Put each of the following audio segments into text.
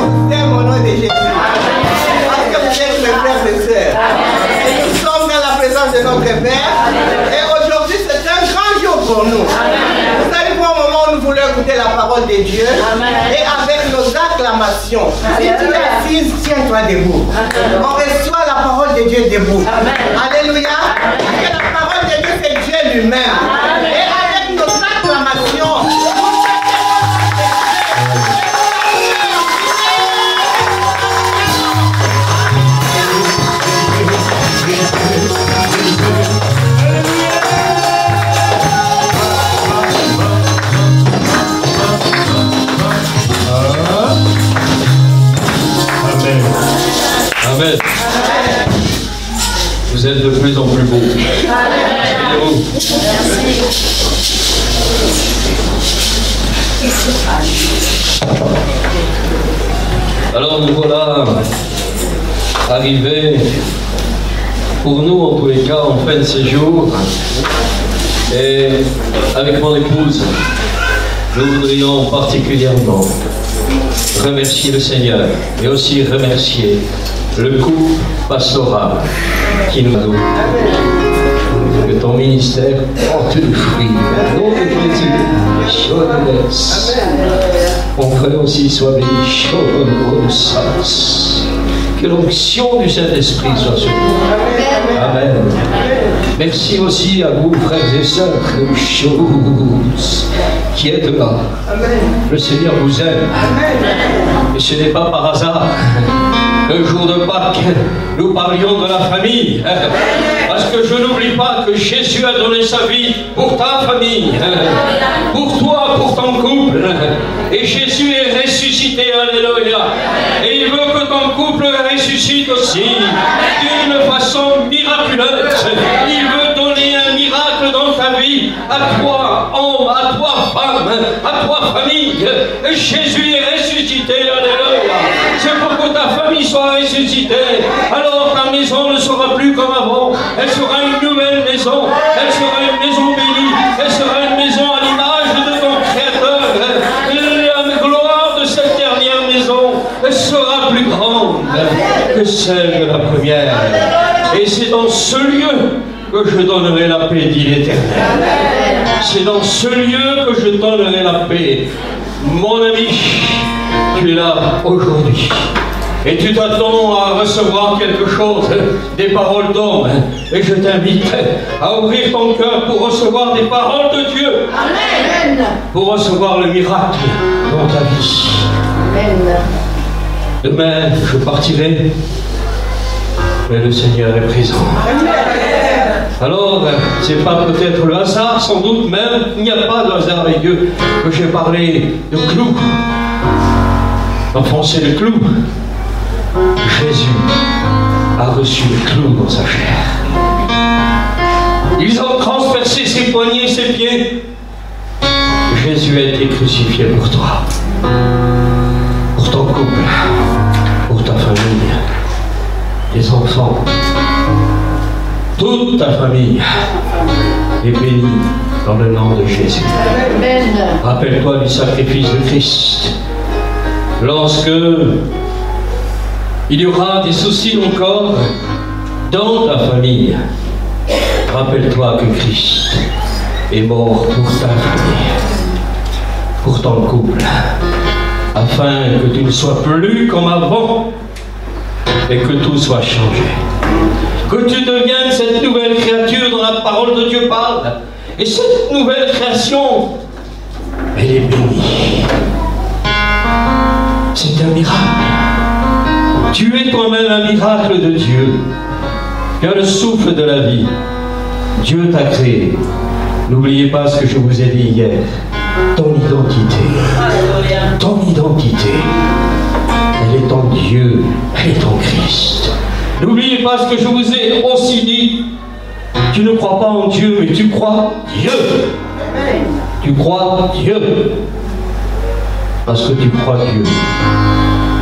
vous aime au nom de Jésus. Parce que vous êtes mes frères et sœurs. Et nous sommes dans la présence de notre Père. Et aujourd'hui, c'est un grand jour pour nous. Vous savez, pour un moment où nous voulons écouter la parole de Dieu. Et avec nos acclamations. Si tu es assise, tiens-toi debout. On reçoit la parole de Dieu debout. Alléluia. Parce que la parole de Dieu, c'est Dieu lui-même. Et avec nos acclamations, Amen. Vous êtes de plus en plus beaux. Alors nous voilà arrivés, pour nous en tous les cas, en fin de séjour. Et avec mon épouse, nous voudrions particulièrement remercier le Seigneur et aussi remercier le couple pastoral qui nous donne. Que ton ministère porte du fruit. Au nom de Jésus, mon frère aussi soit béni. Que l'onction du Saint-Esprit soit sur nous. Amen. Merci aussi à vous, frères et sœurs, qui êtes là. Le Seigneur vous aime. Et ce n'est pas par hasard. Le jour de Pâques, nous parlions de la famille. Parce que je n'oublie pas que Jésus a donné sa vie pour ta famille. Pour toi, pour ton couple. Et Jésus est ressuscité, alléluia. Et il veut que ton couple ressuscite aussi. D'une façon miraculeuse. Il veut donner un miracle dans ta vie. À toi, homme, à toi, femme, à toi, famille. Et Jésus est ressuscité, alléluia. C'est pour que ta famille soit ressuscitée. Alors ta maison ne sera plus comme avant. Elle sera une nouvelle maison. Elle sera une maison bénie. Elle sera une maison à l'image de ton Créateur. La gloire de cette dernière maison sera plus grande que celle de la première. Et c'est dans ce lieu que je donnerai la paix, dit l'Éternel. C'est dans ce lieu que je donnerai la paix. Mon ami, tu es là aujourd'hui. Et tu t'attends à recevoir quelque chose, des paroles d'homme. Et je t'invite à ouvrir ton cœur pour recevoir des paroles de Dieu. Amen. Pour recevoir le miracle dans ta vie. Amen. Demain, je partirai, mais le Seigneur est présent. Amen. Alors, c'est pas peut-être le hasard, sans doute même, il n'y a pas de hasard avec Dieu, que j'ai parlé de clou. Enfoncer le clou. Jésus a reçu le clou dans sa chair. Ils ont transpercé ses poignets et ses pieds. Jésus a été crucifié pour toi, pour ton couple, pour ta famille, tes enfants. Toute ta famille est bénie dans le nom de Jésus. Rappelle-toi du sacrifice de Christ. Lorsque il y aura des soucis encore dans ta famille, rappelle-toi que Christ est mort pour ta famille, pour ton couple, afin que tu ne sois plus comme avant et que tout soit changé. Que tu deviennes cette nouvelle créature dont la parole de Dieu parle. Et cette nouvelle création, elle est bénie. C'est un miracle. Tu es toi-même un miracle de Dieu. Tu as le souffle de la vie. Dieu t'a créé. N'oubliez pas ce que je vous ai dit hier. Ton identité. Ton identité. Elle est en Dieu. Elle est en Christ. N'oubliez pas ce que je vous ai aussi dit. Tu ne crois pas en Dieu, mais tu crois Dieu. Tu crois Dieu. Parce que tu crois Dieu,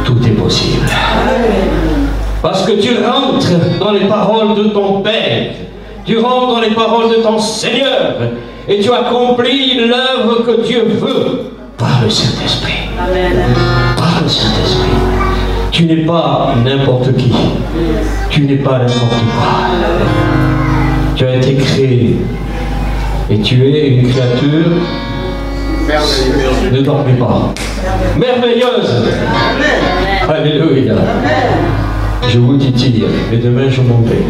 tout est possible. Parce que tu rentres dans les paroles de ton Père. Tu rentres dans les paroles de ton Seigneur. Et tu accomplis l'œuvre que Dieu veut par le Saint-Esprit. Par le Saint-Esprit. Tu n'es pas n'importe qui. Tu n'es pas n'importe quoi. Tu as été créé. Et tu es une créature. Ne dormez pas. Merveilleuse. Alléluia. Je vous titille, mais demain je m'en vais.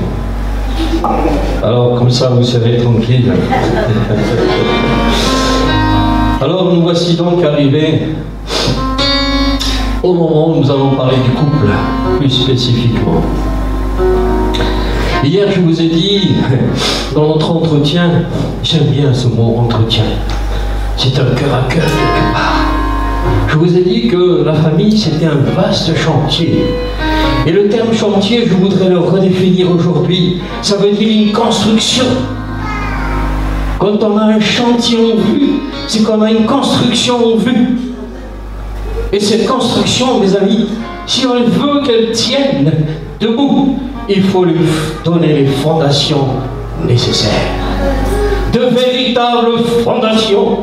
Alors comme ça vous serez tranquille. Alors nous voici donc arrivés au moment où nous allons parler du couple, plus spécifiquement. Hier je vous ai dit, dans notre entretien, j'aime bien ce mot entretien, c'est un cœur à cœur quelque part. Je vous ai dit que la famille c'était un vaste chantier. Et le terme chantier, je voudrais le redéfinir aujourd'hui, ça veut dire une construction. Quand on a un chantier en vue, c'est qu'on a une construction en vue. Et cette construction, mes amis, si on veut qu'elle tienne debout, il faut lui donner les fondations nécessaires. De véritables fondations.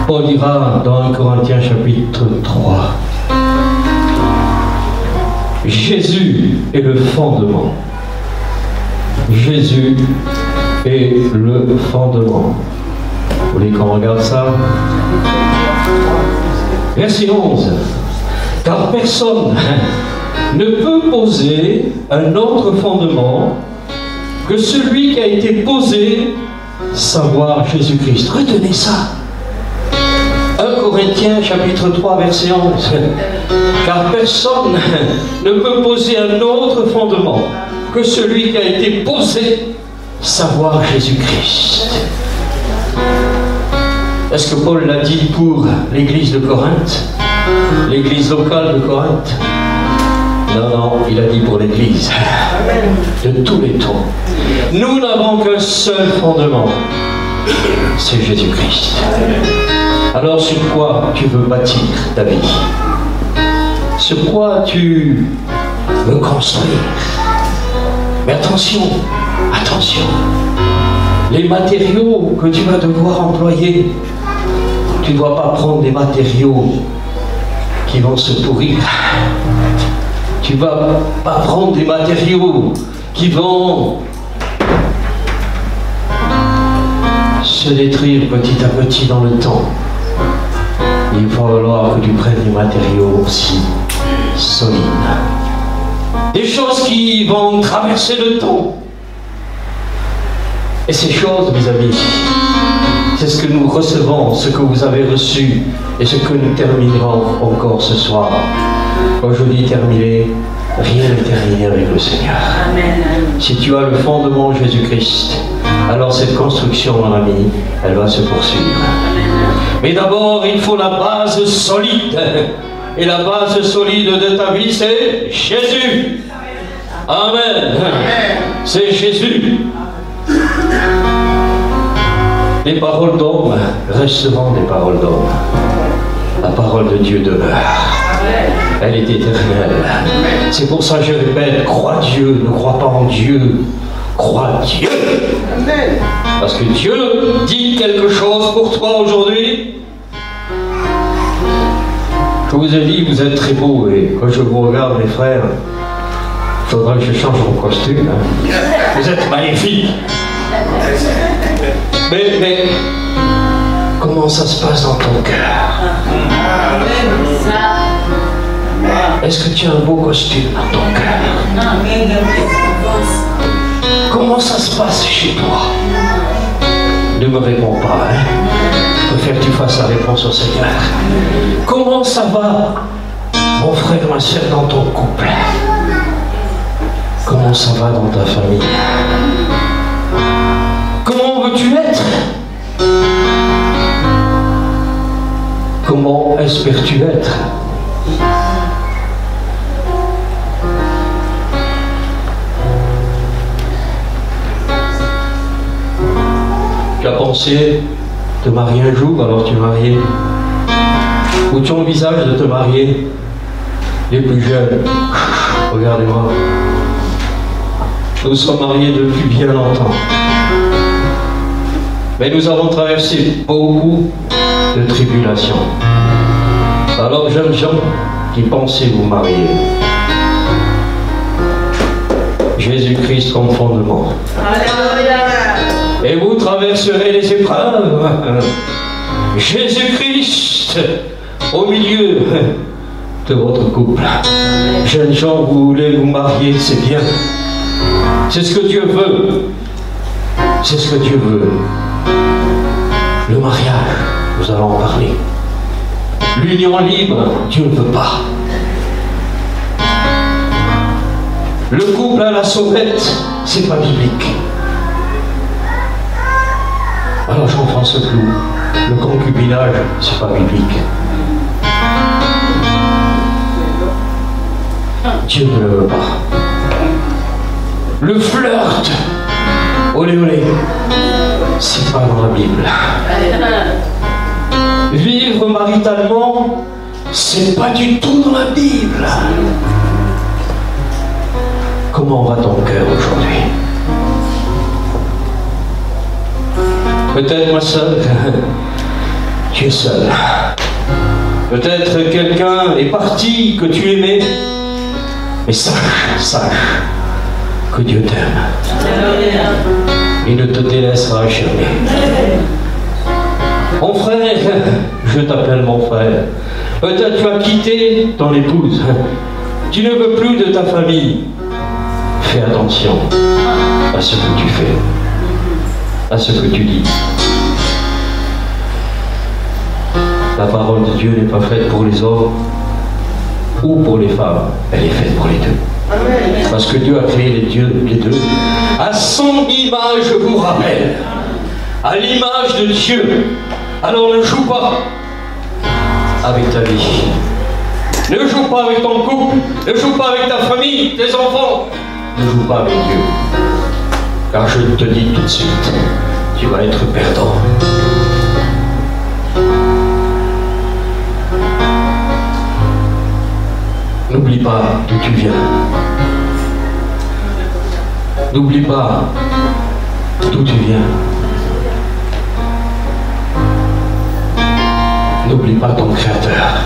Paul dira dans 1 Corinthiens chapitre 3, Jésus est le fondement. Jésus est le fondement. Vous voulez qu'on regarde ça? Verset 11. Car personne ne peut poser un autre fondement que celui qui a été posé, savoir Jésus-Christ. Retenez ça. 1 Corinthiens chapitre 3 verset 11. Car personne ne peut poser un autre fondement que celui qui a été posé, savoir Jésus-Christ. Est-ce que Paul l'a dit pour l'église de Corinthe, l'église locale de Corinthe? Non, non, il a dit pour l'église de tous les temps. Nous n'avons qu'un seul fondement, c'est Jésus-Christ. Alors sur quoi tu veux bâtir ta vie? Sur quoi tu veux construire? Mais attention, attention, les matériaux que tu vas devoir employer, tu ne dois pas prendre des matériaux qui vont se pourrir. Tu ne vas pas prendre des matériaux qui vont se détruire petit à petit dans le temps. Il va falloir que tu prennes des matériaux aussi solides. Des choses qui vont traverser le temps. Et ces choses, mes amis, c'est ce que nous recevons, ce que vous avez reçu et ce que nous terminerons encore ce soir. Quand je dis terminer, rien n'est terminé avec le Seigneur. Amen. Si tu as le fondement Jésus-Christ, alors cette construction, mon ami, elle va se poursuivre. Amen. Mais d'abord, il faut la base solide. Et la base solide de ta vie, c'est Jésus. Amen. C'est Jésus. Les paroles d'homme resteront des paroles d'homme. La parole de Dieu demeure. Elle est éternelle. C'est pour ça que je répète, crois Dieu, ne crois pas en Dieu. Crois Dieu. Parce que Dieu dit quelque chose pour toi aujourd'hui. Je vous ai dit, vous êtes très beaux, et quand je vous regarde, mes frères, il faudra que je change mon costume. Hein. Vous êtes magnifiques. Mais comment ça se passe dans ton cœur? Est-ce que tu as un beau costume dans ton cœur? Comment ça se passe chez toi? Ne me réponds pas, hein? Je préfère que tu fasses la réponse au Seigneur. Comment ça va, mon frère, ma soeur, dans ton couple? Comment ça va dans ta famille? Comment veux-tu être? Comment espères-tu être? Tu as pensé te marier un jour, alors tu es marié? Ou tu envisages de te marier? Les plus jeunes, regardez-moi. Nous sommes mariés depuis bien longtemps. Mais nous avons traversé beaucoup de tribulations. Alors jeunes gens qui pensez vous marier. Jésus-Christ comme fondement. Et vous traverserez les épreuves. Jésus-Christ au milieu de votre couple. Jeunes gens, vous voulez vous marier, c'est bien. C'est ce que Dieu veut. C'est ce que Dieu veut. Le mariage, nous allons en parler. L'union libre, Dieu ne veut pas. Le couple à la sauvette, c'est pas biblique. Alors Jean-François Clou, le concubinage, c'est pas biblique. Dieu ne le veut pas. Le flirt, olé olé, c'est pas dans la Bible. Vivre maritalement, c'est pas du tout dans la Bible. Comment va ton cœur aujourd'hui? Peut-être moi seul, tu es seul. Peut-être quelqu'un est parti que tu aimais, mais sache que Dieu t'aime. Il ne te délaissera jamais. Mon frère, je t'appelle mon frère. Peut-être tu as quitté ton épouse. Tu ne veux plus de ta famille. Fais attention à ce que tu fais, à ce que tu dis. La parole de Dieu n'est pas faite pour les hommes ou pour les femmes. Elle est faite pour les deux. Amen. Parce que Dieu a créé les deux à son image, je vous rappelle, à l'image de Dieu. Alors ne joue pas avec ta vie, ne joue pas avec ton couple, ne joue pas avec ta famille, tes enfants, ne joue pas avec Dieu, car je te dis tout de suite, tu vas être perdant. N'oublie pas d'où tu viens. N'oublie pas d'où tu viens. N'oublie pas ton Créateur.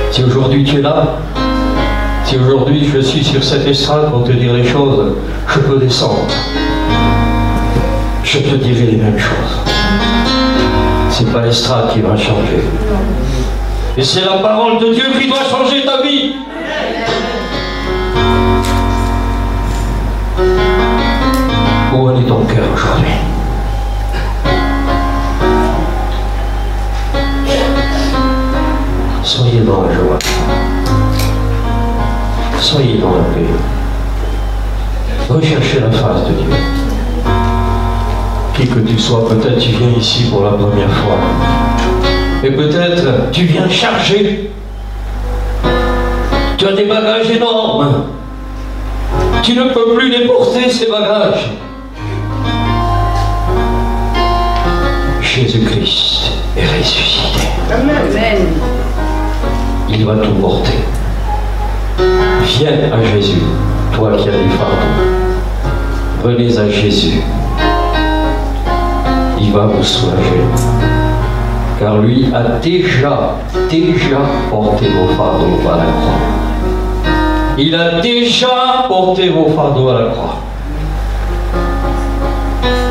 Si aujourd'hui tu es là, si aujourd'hui je suis sur cette estrade pour te dire les choses, je peux descendre. Je te dirai les mêmes choses. C'est pas l'estrade qui va changer. Et c'est la parole de Dieu qui doit changer ta vie. Où en est ton cœur aujourd'hui? Soyez dans la joie. Soyez dans la paix. Recherchez la face de Dieu. Qui que tu sois, peut-être tu viens ici pour la première fois. Et peut-être tu viens charger. Tu as des bagages énormes. Tu ne peux plus les porter, ces bagages. Jésus-Christ est ressuscité. Amen. Il va tout porter. Viens à Jésus, toi qui as du fardeau. Venez à Jésus. Il va vous soulager. Car lui a déjà porté vos fardeaux à la croix. Il a déjà porté vos fardeaux à la croix.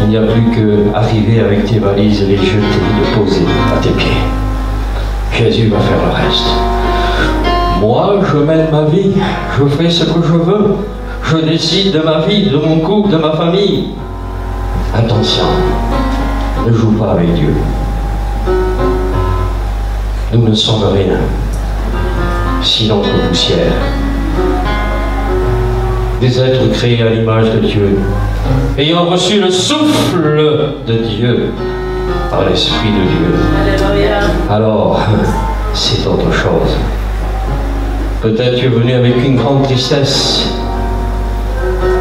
Il n'y a plus qu'à arriver avec tes valises et les jeter, les poser à tes pieds. Jésus va faire le reste. Moi, je mène ma vie, je fais ce que je veux, je décide de ma vie, de mon couple, de ma famille. Attention, ne joue pas avec Dieu. Nous ne sommes rien, sinon que poussière. Des êtres créés à l'image de Dieu, ayant reçu le souffle de Dieu par l'Esprit de Dieu. Alors, c'est autre chose. Peut-être tu es venu avec une grande tristesse.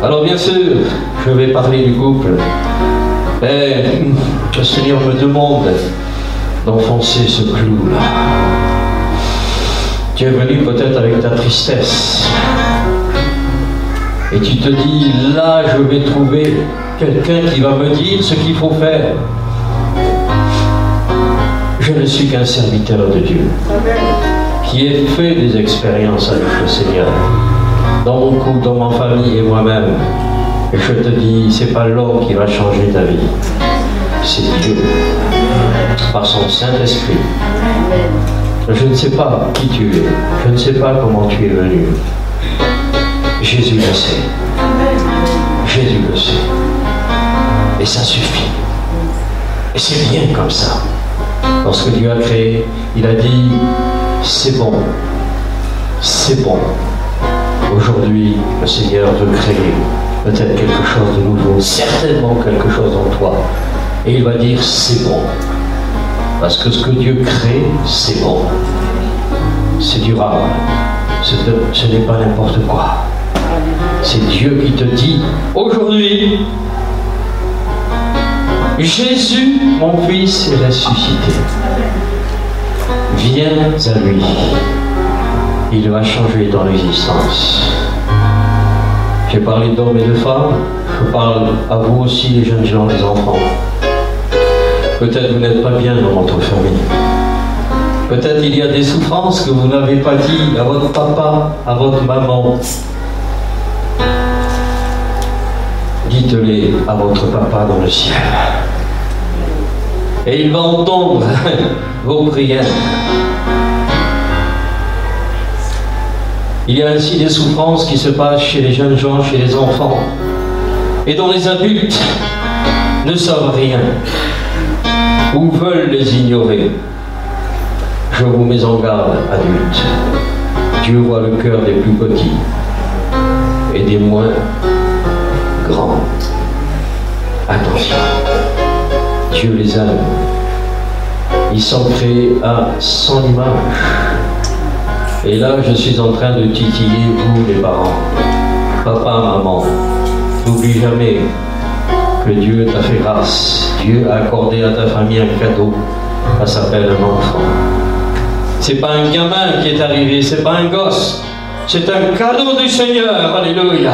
Alors bien sûr, je vais parler du couple. Mais le Seigneur me demande d'enfoncer ce clou-là. Tu es venu peut-être avec ta tristesse. Et tu te dis, là je vais trouver quelqu'un qui va me dire ce qu'il faut faire. Je ne suis qu'un serviteur de Dieu qui ai fait des expériences avec le Seigneur. Dans mon couple, dans ma famille et moi-même. Et je te dis, c'est pas l'homme qui va changer ta vie. C'est Dieu. Par son Saint-Esprit. Je ne sais pas qui tu es. Je ne sais pas comment tu es venu. Jésus le sait. Jésus le sait. Et ça suffit. Et c'est bien comme ça. Lorsque Dieu a créé, il a dit, c'est bon. C'est bon. Aujourd'hui, le Seigneur veut créer peut-être quelque chose de nouveau, certainement quelque chose en toi. Et il va dire, c'est bon. Parce que ce que Dieu crée, c'est bon. C'est durable. Ce n'est pas n'importe quoi. C'est Dieu qui te dit, aujourd'hui, Jésus, mon fils, est ressuscité. Viens à lui. Il va changer ton existence. J'ai parlé d'hommes et de femmes. Je parle à vous aussi, les jeunes gens, les enfants. Peut-être vous n'êtes pas bien dans votre famille. Peut-être il y a des souffrances que vous n'avez pas dit à votre papa, à votre maman. Dites-les à votre papa dans le ciel. Et il va entendre vos prières. Il y a ainsi des souffrances qui se passent chez les jeunes gens, chez les enfants, et dont les adultes ne savent rien ou veulent les ignorer. Je vous mets en garde, adultes. Dieu voit le cœur des plus petits et des moins grands. Attention, Dieu les aime. Ils sont créés à son image. Et là, je suis en train de titiller vous, les parents. Papa, maman, n'oublie jamais que Dieu t'a fait grâce. Dieu a accordé à ta famille un cadeau. Ça s'appelle un enfant. C'est pas un gamin qui est arrivé, c'est pas un gosse. C'est un cadeau du Seigneur. Alléluia.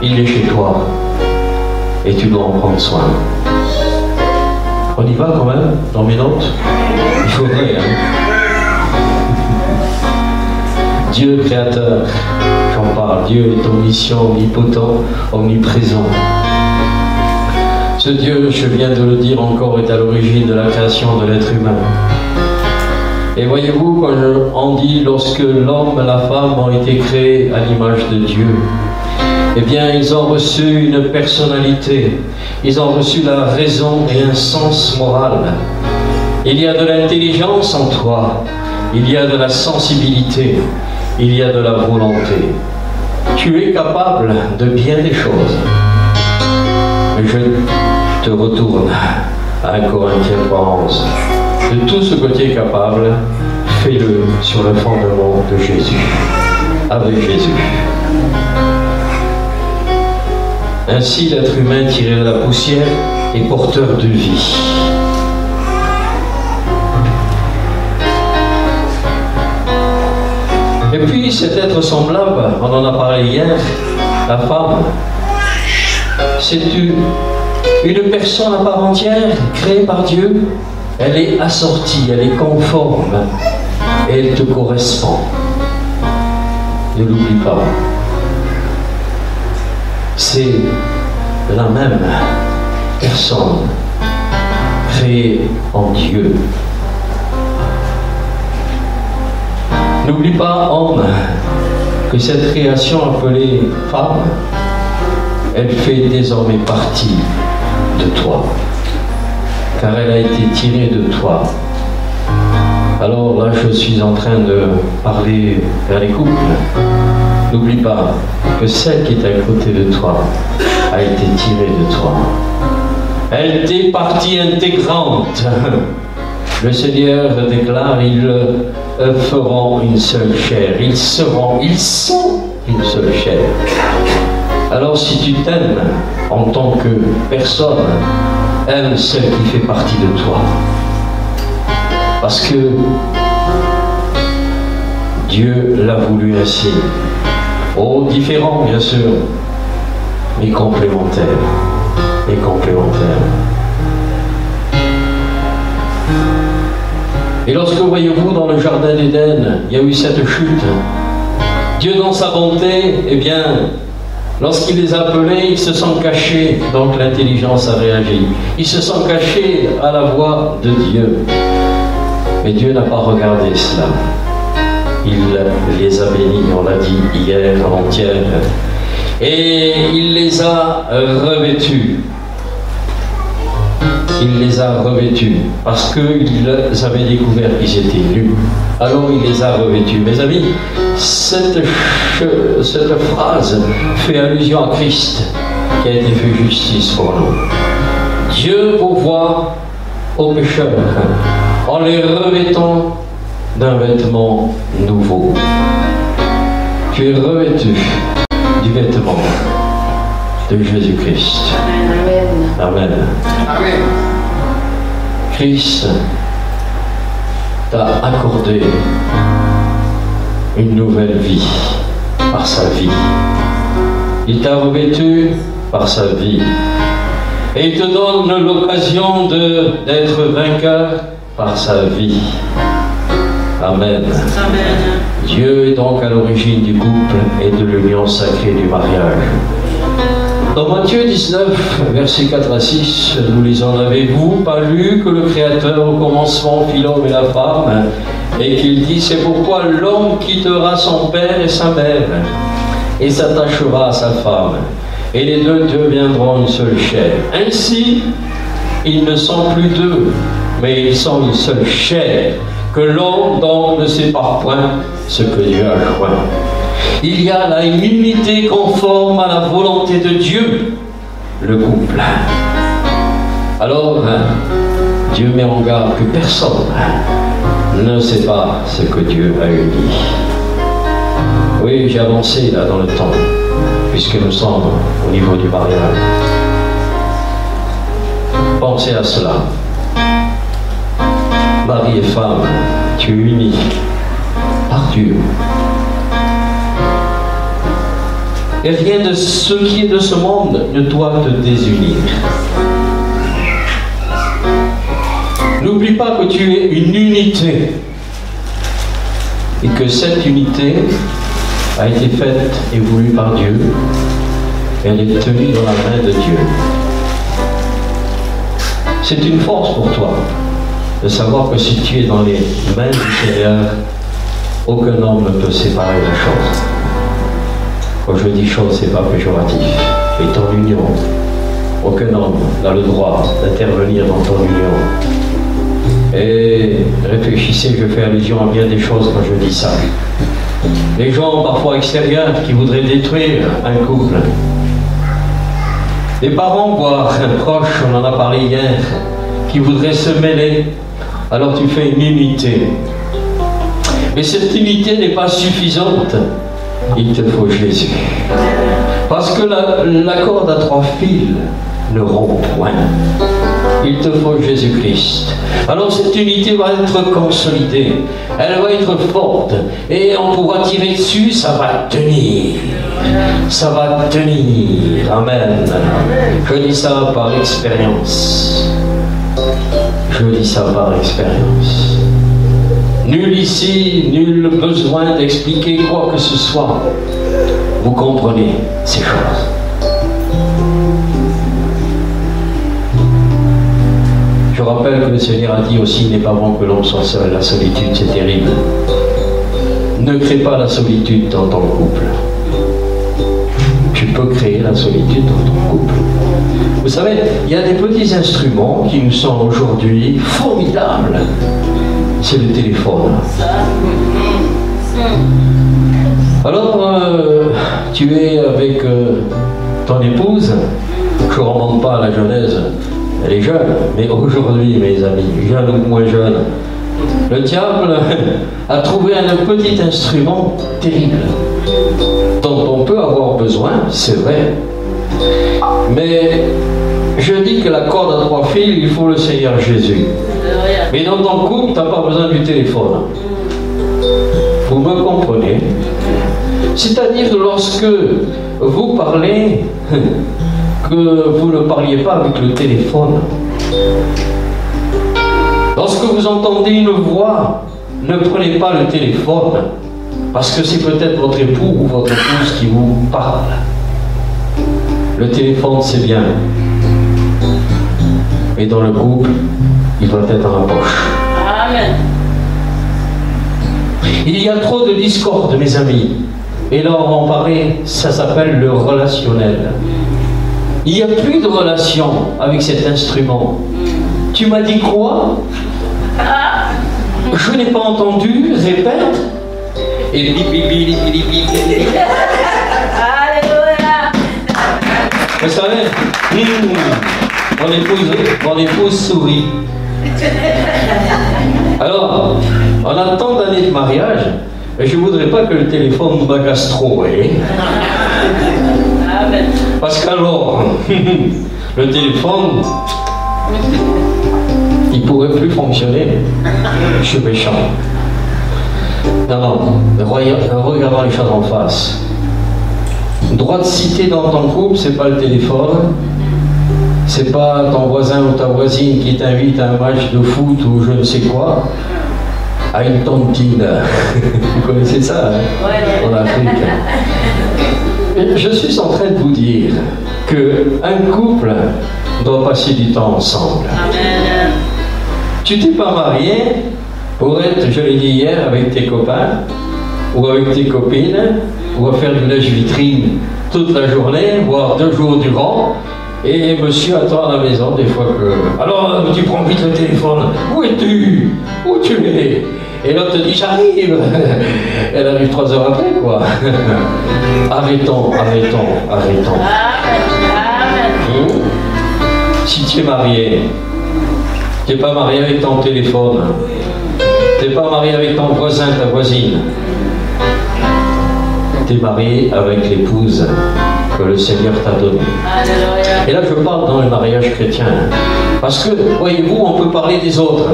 Il est chez toi. Et tu dois en prendre soin. On y va quand même, dans mes notes? Il faudrait, hein. Dieu créateur, j'en parle, Dieu est omniscient, omnipotent, omniprésent. Ce Dieu, je viens de le dire encore, est à l'origine de la création de l'être humain. Et voyez-vous, quand on dit lorsque l'homme et la femme ont été créés à l'image de Dieu, eh bien, ils ont reçu une personnalité, ils ont reçu la raison et un sens moral. Il y a de l'intelligence en toi, il y a de la sensibilité, il y a de la volonté. Tu es capable de bien des choses. Mais je te retourne à 1 Corinthiens 3:11. De tout ce que tu es capable, fais-le sur le fondement de Jésus, avec Jésus. Ainsi, l'être humain tiré de la poussière est porteur de vie. Et puis cet être semblable, on en a parlé hier, la femme, c'est une personne à part entière, créée par Dieu. Elle est assortie, elle est conforme, et elle te correspond. Ne l'oublie pas. C'est la même personne créée en Dieu. N'oublie pas, homme, que cette création appelée femme, elle fait désormais partie de toi, car elle a été tirée de toi. Alors là, je suis en train de parler vers les couples. N'oublie pas que celle qui est à côté de toi a été tirée de toi. Elle est partie intégrante. Le Seigneur déclare, ils feront une seule chair. Ils sont une seule chair. Alors si tu t'aimes en tant que personne, aime celle qui fait partie de toi. Parce que Dieu l'a voulu ainsi. Oh, différent bien sûr, mais complémentaire. Et complémentaire. Et lorsque, voyez-vous, dans le jardin d'Éden, il y a eu cette chute, Dieu, dans sa bonté, eh bien, lorsqu'il les a appelés, ils se sont cachés. Donc l'intelligence a réagi. Ils se sont cachés à la voix de Dieu. Mais Dieu n'a pas regardé cela. Il les a bénis, on l'a dit hier, avant-hier. Et il les a revêtus. Il les a revêtus parce qu'ils avaient découvert qu'ils étaient nus. Alors il les a revêtus. Mes amis, cette phrase fait allusion à Christ qui a été fait justice pour nous. Dieu pourvoit aux pécheurs en les revêtant d'un vêtement nouveau. Tu es revêtu du vêtement de Jésus-Christ. Amen. Amen. Christ t'a accordé une nouvelle vie par sa vie. Il t'a revêtu par sa vie. Et il te donne l'occasion d'être vainqueur par sa vie. Amen. Amen. Dieu est donc à l'origine du couple et de l'union sacrée du mariage. Dans Matthieu 19, versets 4 à 6, nous lisons: n'avez-vous pas lu que le Créateur au commencement fit l'homme et la femme, et qu'il dit: c'est pourquoi l'homme quittera son père et sa mère, et s'attachera à sa femme, et les deux deviendront une seule chair. Ainsi, ils ne sont plus deux, mais ils sont une seule chair, que l'homme donc ne sépare point ce que Dieu a joint. Il y a là une unité conforme à la volonté de Dieu, le couple. Alors, Dieu met en garde que personne ne sépare ce que Dieu a uni. Oui, j'ai avancé là dans le temps, puisque nous sommes au niveau du mariage. Pensez à cela. Mari et femme, tu es unis par Dieu. Et rien de ce qui est de ce monde ne doit te désunir. N'oublie pas que tu es une unité et que cette unité a été faite et voulue par Dieu. Elle est tenue dans la main de Dieu. C'est une force pour toi de savoir que si tu es dans les mains du Seigneur, aucun homme ne peut séparer la chose. Quand je dis chose, ce n'est pas péjoratif. Et ton union, aucun homme n'a le droit d'intervenir dans ton union. Et réfléchissez, je fais allusion à bien des choses quand je dis ça. Les gens parfois extérieurs qui voudraient détruire un couple. Les parents, voire un proche, on en a parlé hier, qui voudraient se mêler. Alors tu fais une unité. Mais cette unité n'est pas suffisante. Il te faut Jésus. Parce que la corde à 3 fils ne rompt point. Il te faut Jésus-Christ. Alors cette unité va être consolidée. Elle va être forte. Et on pourra tirer dessus, ça va tenir. Ça va tenir. Amen. Je dis ça par expérience. Je dis ça par expérience. Nul ici, nul besoin d'expliquer quoi que ce soit. Vous comprenez ces choses. Je rappelle que le Seigneur a dit aussi: il n'est pas bon que l'homme soit seul. La solitude, c'est terrible. Ne crée pas la solitude dans ton couple. Tu peux créer la solitude dans ton couple. Vous savez, il y a des petits instruments qui nous sont aujourd'hui formidables. C'est le téléphone. Alors, tu es avec ton épouse. Je ne remonte pas à la Genèse, elle est jeune, mais aujourd'hui, mes amis, jeune ou moins jeune, le diable a trouvé un petit instrument terrible dont on peut avoir besoin, c'est vrai. Mais je dis que la corde à 3 fils, il faut le Seigneur Jésus. Mais dans ton couple, tu n'as pas besoin du téléphone. Vous me comprenez? C'est-à-dire que lorsque vous parlez, que vous ne parliez pas avec le téléphone. Lorsque vous entendez une voix, ne prenez pas le téléphone, parce que c'est peut-être votre époux ou votre épouse qui vous parle. Le téléphone, c'est bien. Mais dans le couple, il doit être dans la poche. Amen. Il y a trop de discorde, mes amis. Et là, on va en parler, ça s'appelle le relationnel. Il n'y a plus de relation avec cet instrument. Tu m'as dit quoi? Je n'ai pas entendu, répète. Et bip, bip, bip, bip, bip, bip. Alléluia. Vous savez, mon épouse sourit. Alors, on a tant d'années de mariage, mais je ne voudrais pas que le téléphone nous bagasse trop, hein? Amen. Parce qu'alors, le téléphone, il ne pourrait plus fonctionner. Je suis méchant. Non, regardons les choses en face. Droit de cité dans ton couple, c'est pas le téléphone, c'est pas ton voisin ou ta voisine qui t'invite à un match de foot ou je ne sais quoi, à une tontine. Vous connaissez ça, hein, Ouais. en Afrique. Je suis en train de vous dire qu'un couple doit passer du temps ensemble. Amen. Tu t'es pas marié pour être, je l'ai dit hier, avec tes copains ou avec tes copines, ou à faire du lèche-vitrine toute la journée, voire 2 jours durant, et monsieur attend à la maison des fois que... Alors tu prends vite le téléphone, où es-tu? Où tu es? Et l'autre te dit j'arrive. Elle arrive 3 heures après, quoi. Arrêtons. Amen. Si tu es marié, tu n'es pas marié avec ton téléphone, tu n'es pas marié avec ton voisin, ta voisine, tu es marié avec l'épouse que le Seigneur t'a donnée. Alléluia. Et là, je parle dans le mariage chrétien. Parce que, voyez-vous, on peut parler des autres.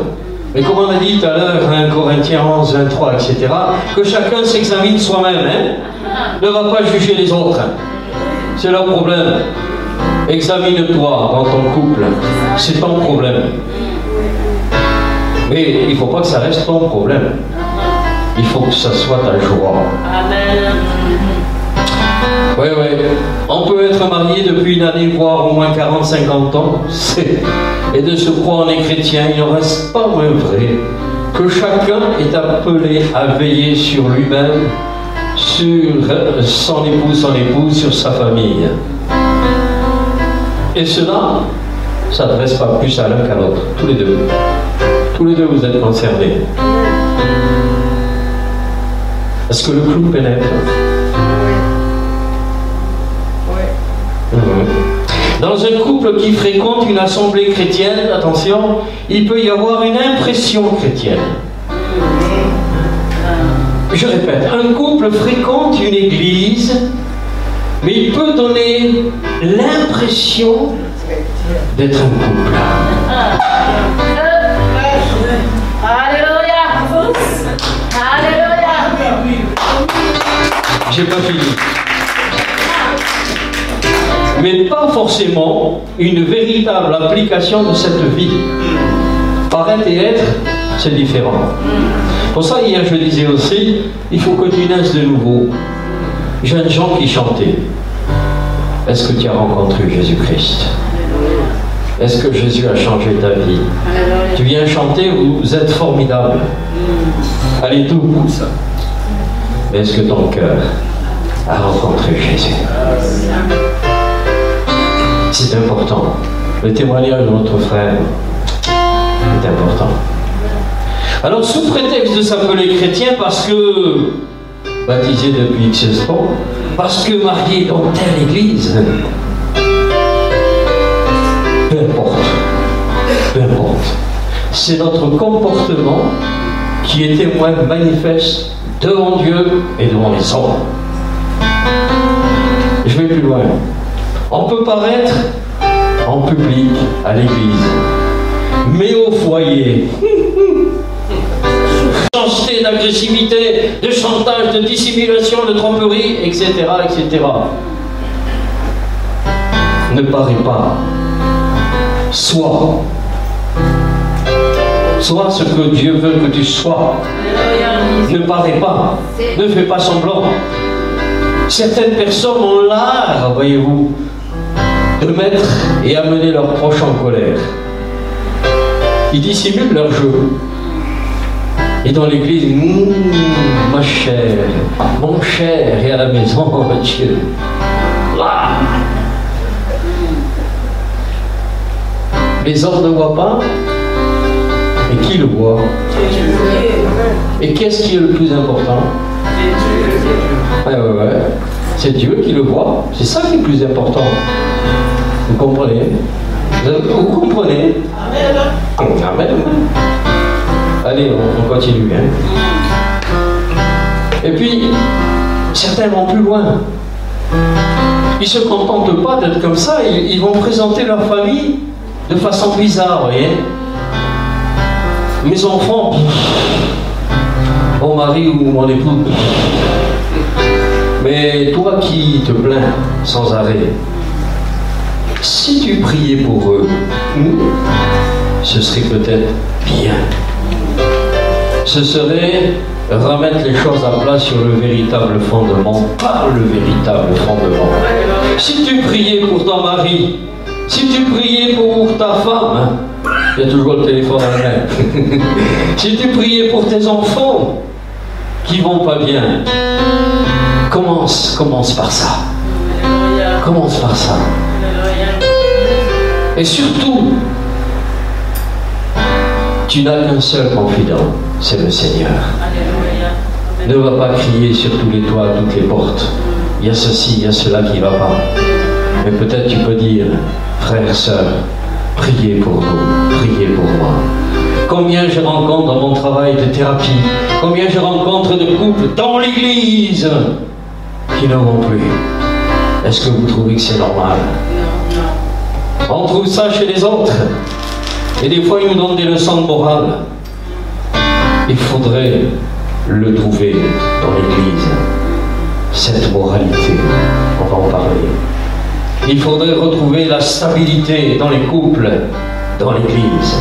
Mais comme on a dit tout à l'heure, 1 Corinthiens 11, 23, etc., que chacun s'examine soi-même. Hein? Ne va pas juger les autres. C'est leur problème. Examine-toi dans ton couple. C'est ton problème. Mais il ne faut pas que ça reste ton problème. Il faut que ça soit ta joie. Amen. Oui. On peut être marié depuis une année, voire au moins 40, 50 ans. Et de surcroît, on est chrétien. Il n'en reste pas moins vrai que chacun est appelé à veiller sur lui-même, sur son épouse, sur sa famille. Et cela ne s'adresse pas plus à l'un qu'à l'autre. Tous les deux. Tous les deux, vous êtes concernés. Est-ce que le clou pénètre? Dans un couple qui fréquente une assemblée chrétienne, attention, il peut y avoir une impression chrétienne. Je répète, un couple fréquente une église, mais il peut donner l'impression d'être un couple. Alléluia. Alléluia. J'ai pas fini. Mais pas forcément une véritable application de cette vie. Paraître et être, c'est différent. Pour ça, hier, je disais aussi, il faut que tu naisses de nouveau. Jeunes gens qui chantaient. Est-ce que tu as rencontré Jésus-Christ? Est-ce que Jésus a changé ta vie? Tu viens chanter, vous êtes formidable. Allez, tout. Mais est-ce que ton cœur a rencontré Jésus? C'est important. Le témoignage de notre frère est important. Alors, sous prétexte de s'appeler chrétien, parce que baptisé depuis X ans, parce que marié dans telle église, peu importe. C'est notre comportement qui est témoin manifeste devant Dieu et devant les hommes. Je vais plus loin. On peut paraître en public à l'église, mais au foyer, méchanceté, d'agressivité, de chantage, de dissimulation, de tromperie, etc., etc. Ne paraît pas. Sois Sois ce que Dieu veut que tu sois. Ne parais pas. Ne fais pas semblant. Certaines personnes ont l'art, voyez-vous, de mettre et amener leurs proches en colère. Ils dissimulent leur jeu. Et dans l'église, ma chère, mon cher, et à la maison, Dieu. Là. Les autres ne voient pas. Et qui le voit? Et qu'est-ce qui est le plus important? Ouais. C'est Dieu qui le voit. C'est ça qui est le plus important. Vous comprenez? Vous comprenez? Amen. Allez, on continue. Hein. Et puis, certains vont plus loin. Ils ne se contentent pas d'être comme ça. Ils vont présenter leur famille de façon bizarre, vous voyez. Mes enfants, mon mari ou mon époux. Mais toi qui te plains sans arrêt, si tu priais pour eux, ce serait peut-être bien. Ce serait remettre les choses à plat sur le véritable fondement, par le véritable fondement. Si tu priais pour ton mari, si tu priais pour ta femme, il y a toujours le téléphone à la main. Si tu priais pour tes enfants qui vont pas bien, commence par ça. Commence par ça. Et surtout, tu n'as qu'un seul confident, c'est le Seigneur. Ne va pas crier sur tous les toits, toutes les portes. Il y a ceci, il y a cela qui ne va pas. Mais peut-être tu peux dire, frères, sœurs, priez pour nous, priez pour moi. Combien je rencontre dans mon travail de thérapie, combien je rencontre de couples dans l'église qui ne vont plus. Est-ce que vous trouvez que c'est normal? On trouve ça chez les autres. Et des fois, ils nous donnent des leçons de morale. Il faudrait le trouver dans l'église. Cette moralité, on va en parler. Il faudrait retrouver la stabilité dans les couples, dans l'église.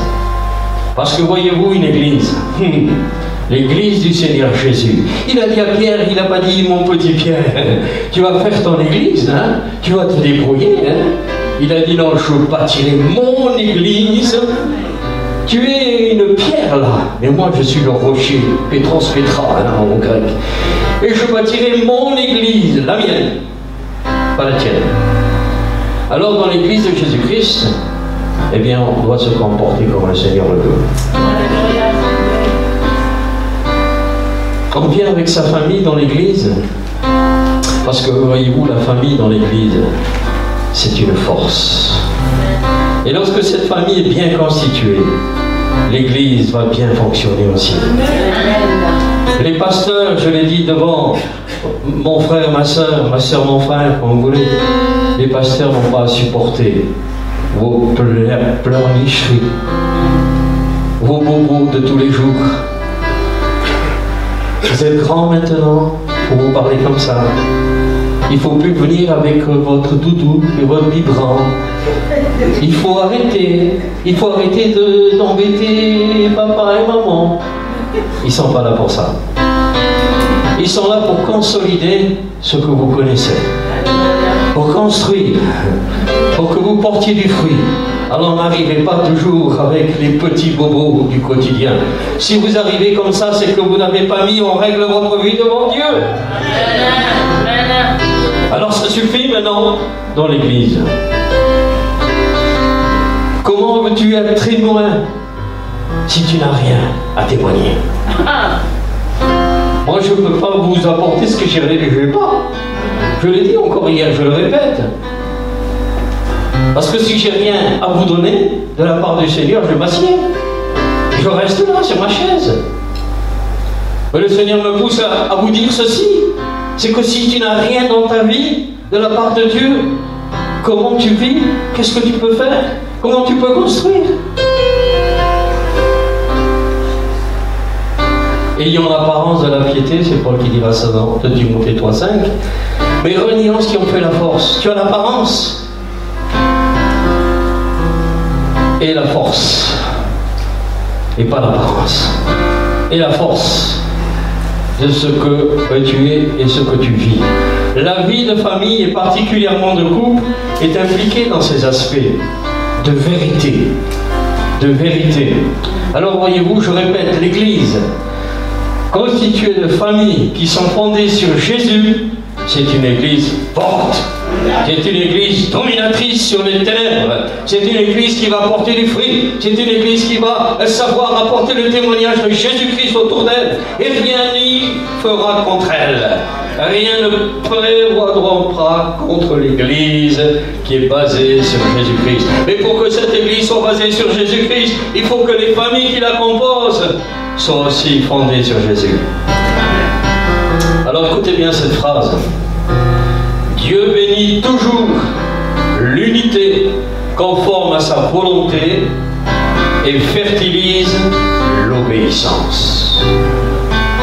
Parce que voyez-vous, une église, l'église du Seigneur Jésus. Il a dit à Pierre, il n'a pas dit, mon petit Pierre, tu vas faire ton église, hein? Tu vas te débrouiller. Hein? Il a dit, non, je bâtirai mon église. Tu es une pierre là, mais moi je suis le rocher, Pétros Pétra, hein, en grec. Et je bâtirai mon église, la mienne, pas la tienne. Alors dans l'église de Jésus-Christ, eh bien on doit se comporter comme le Seigneur le veut. On vient avec sa famille dans l'église, parce que voyez-vous, la famille dans l'église, c'est une force. Et lorsque cette famille est bien constituée, l'église va bien fonctionner aussi. Les pasteurs, je l'ai dit devant mon frère, ma soeur, mon frère, comme vous voulez, les pasteurs n'ont pas à supporter vos pleurnicheries, vos bobos de tous les jours. Vous êtes grand maintenant pour vous parler comme ça. Il ne faut plus venir avec votre doudou et votre biberon. Il faut arrêter. Il faut arrêter d'embêter papa et maman. Ils ne sont pas là pour ça. Ils sont là pour consolider ce que vous connaissez. Pour construire. Pour que vous portiez du fruit. Alors n'arrivez pas toujours avec les petits bobos du quotidien. Si vous arrivez comme ça, c'est que vous n'avez pas mis en règle votre vie devant Dieu. Alors ça suffit maintenant dans l'église. Comment veux-tu être témoin si tu n'as rien à témoigner? Moi je ne peux pas vous apporter ce que je n'ai pas. Je l'ai dit encore hier, je le répète. Parce que si j'ai rien à vous donner de la part du Seigneur, je m'assieds. Je reste là sur ma chaise. Mais le Seigneur me pousse à vous dire ceci. C'est que si tu n'as rien dans ta vie de la part de Dieu, comment tu vis? Qu'est-ce que tu peux faire? Comment tu peux construire? Ayant l'apparence de la piété, c'est Paul qui dira ça dans Timothée 3,5, mais reniant ce qui en fait la force. Tu as l'apparence et la force. et pas l'apparence. Et la force de ce que tu es et ce que tu vis. La vie de famille et particulièrement de couple est impliquée dans ces aspects de vérité. De vérité. Alors voyez-vous, je répète, l'Église constituée de familles qui sont fondées sur Jésus, c'est une Église forte. C'est une Église dominatrice sur les ténèbres. C'est une Église qui va porter du fruit. C'est une Église qui va savoir apporter le témoignage de Jésus-Christ autour d'elle. Et rien n'y fera contre elle. Rien ne prévaudra contre l'Église qui est basée sur Jésus-Christ. Mais pour que cette Église soit basée sur Jésus-Christ, il faut que les familles qui la composent soient aussi fondées sur Jésus. Alors écoutez bien cette phrase. Dieu bénit toujours l'unité conforme à sa volonté et fertilise l'obéissance.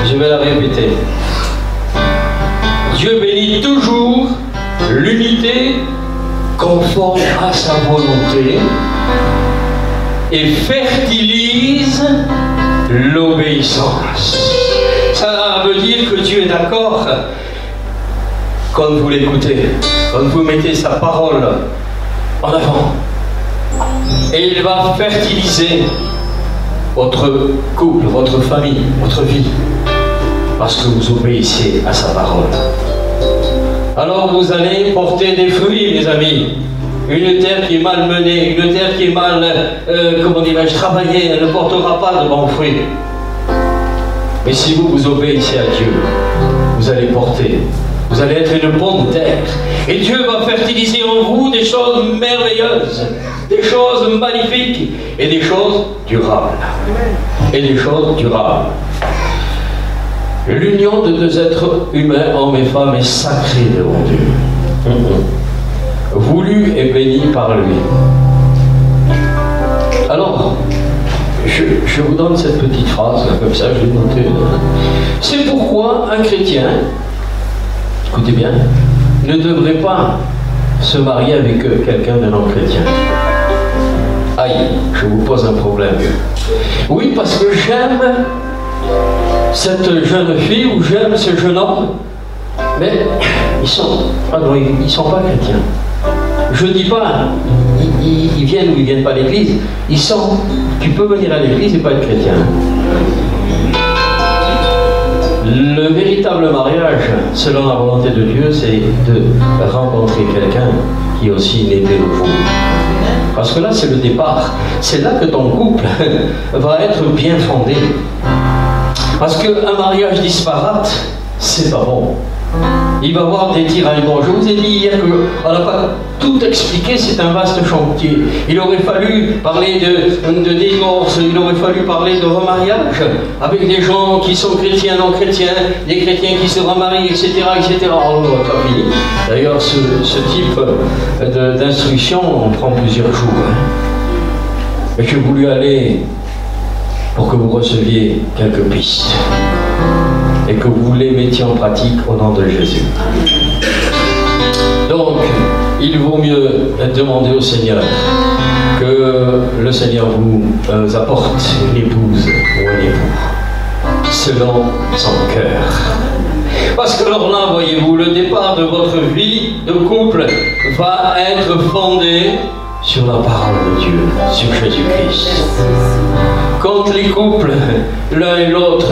Je vais la répéter. Dieu bénit toujours l'unité conforme à sa volonté et fertilise l'obéissance. Ça veut dire que Dieu est d'accord quand vous l'écoutez, quand vous mettez sa parole en avant. Et il va fertiliser votre couple, votre famille, votre vie, parce que vous obéissez à sa parole. Alors vous allez porter des fruits, mes amis. Une terre qui est mal menée, une terre qui est mal, comment dirais-je, travaillée, elle ne portera pas de bons fruits. Mais si vous obéissez à Dieu, vous allez porter. Vous allez être une bonne terre. Et Dieu va fertiliser en vous des choses merveilleuses, des choses magnifiques et des choses durables. Et des choses durables. L'union de deux êtres humains, hommes et femmes, est sacrée devant Dieu. Voulu et béni par lui. Alors, je vous donne cette petite phrase, comme ça, je l'ai notée. C'est pourquoi un chrétien, écoutez bien, ne devrait pas se marier avec quelqu'un de non-chrétien. Aïe, je vous pose un problème. Oui, parce que j'aime cette jeune fille ou j'aime ce jeune homme, mais ils sont pas chrétiens. Je ne dis pas, ils viennent ou ils ne viennent pas à l'église. Tu peux venir à l'église et pas être chrétien. Le véritable mariage, selon la volonté de Dieu, c'est de rencontrer quelqu'un qui est aussi né de nouveau. Parce que là, c'est le départ. C'est là que ton couple va être bien fondé. Parce qu'un mariage disparate, c'est pas bon. Il va y avoir des tiraillements. Je vous ai dit hier qu'on n'a pas tout expliqué, c'est un vaste chantier. Il aurait fallu parler de divorce, il aurait fallu parler de remariage avec des gens qui sont chrétiens, non chrétiens, des chrétiens qui se remarient, etc. etc. Oh, pas fini. D'ailleurs, ce type d'instruction, on prend plusieurs jours. Mais j'ai voulu aller pour que vous receviez quelques pistes et que vous les mettiez en pratique au nom de Jésus. Donc, il vaut mieux demander au Seigneur que le Seigneur vous apporte une épouse ou un époux, selon son cœur. Parce que alors là, voyez-vous, le départ de votre vie de couple va être fondé sur la parole de Dieu, sur Jésus-Christ. Quand les couples, l'un ou l'autre,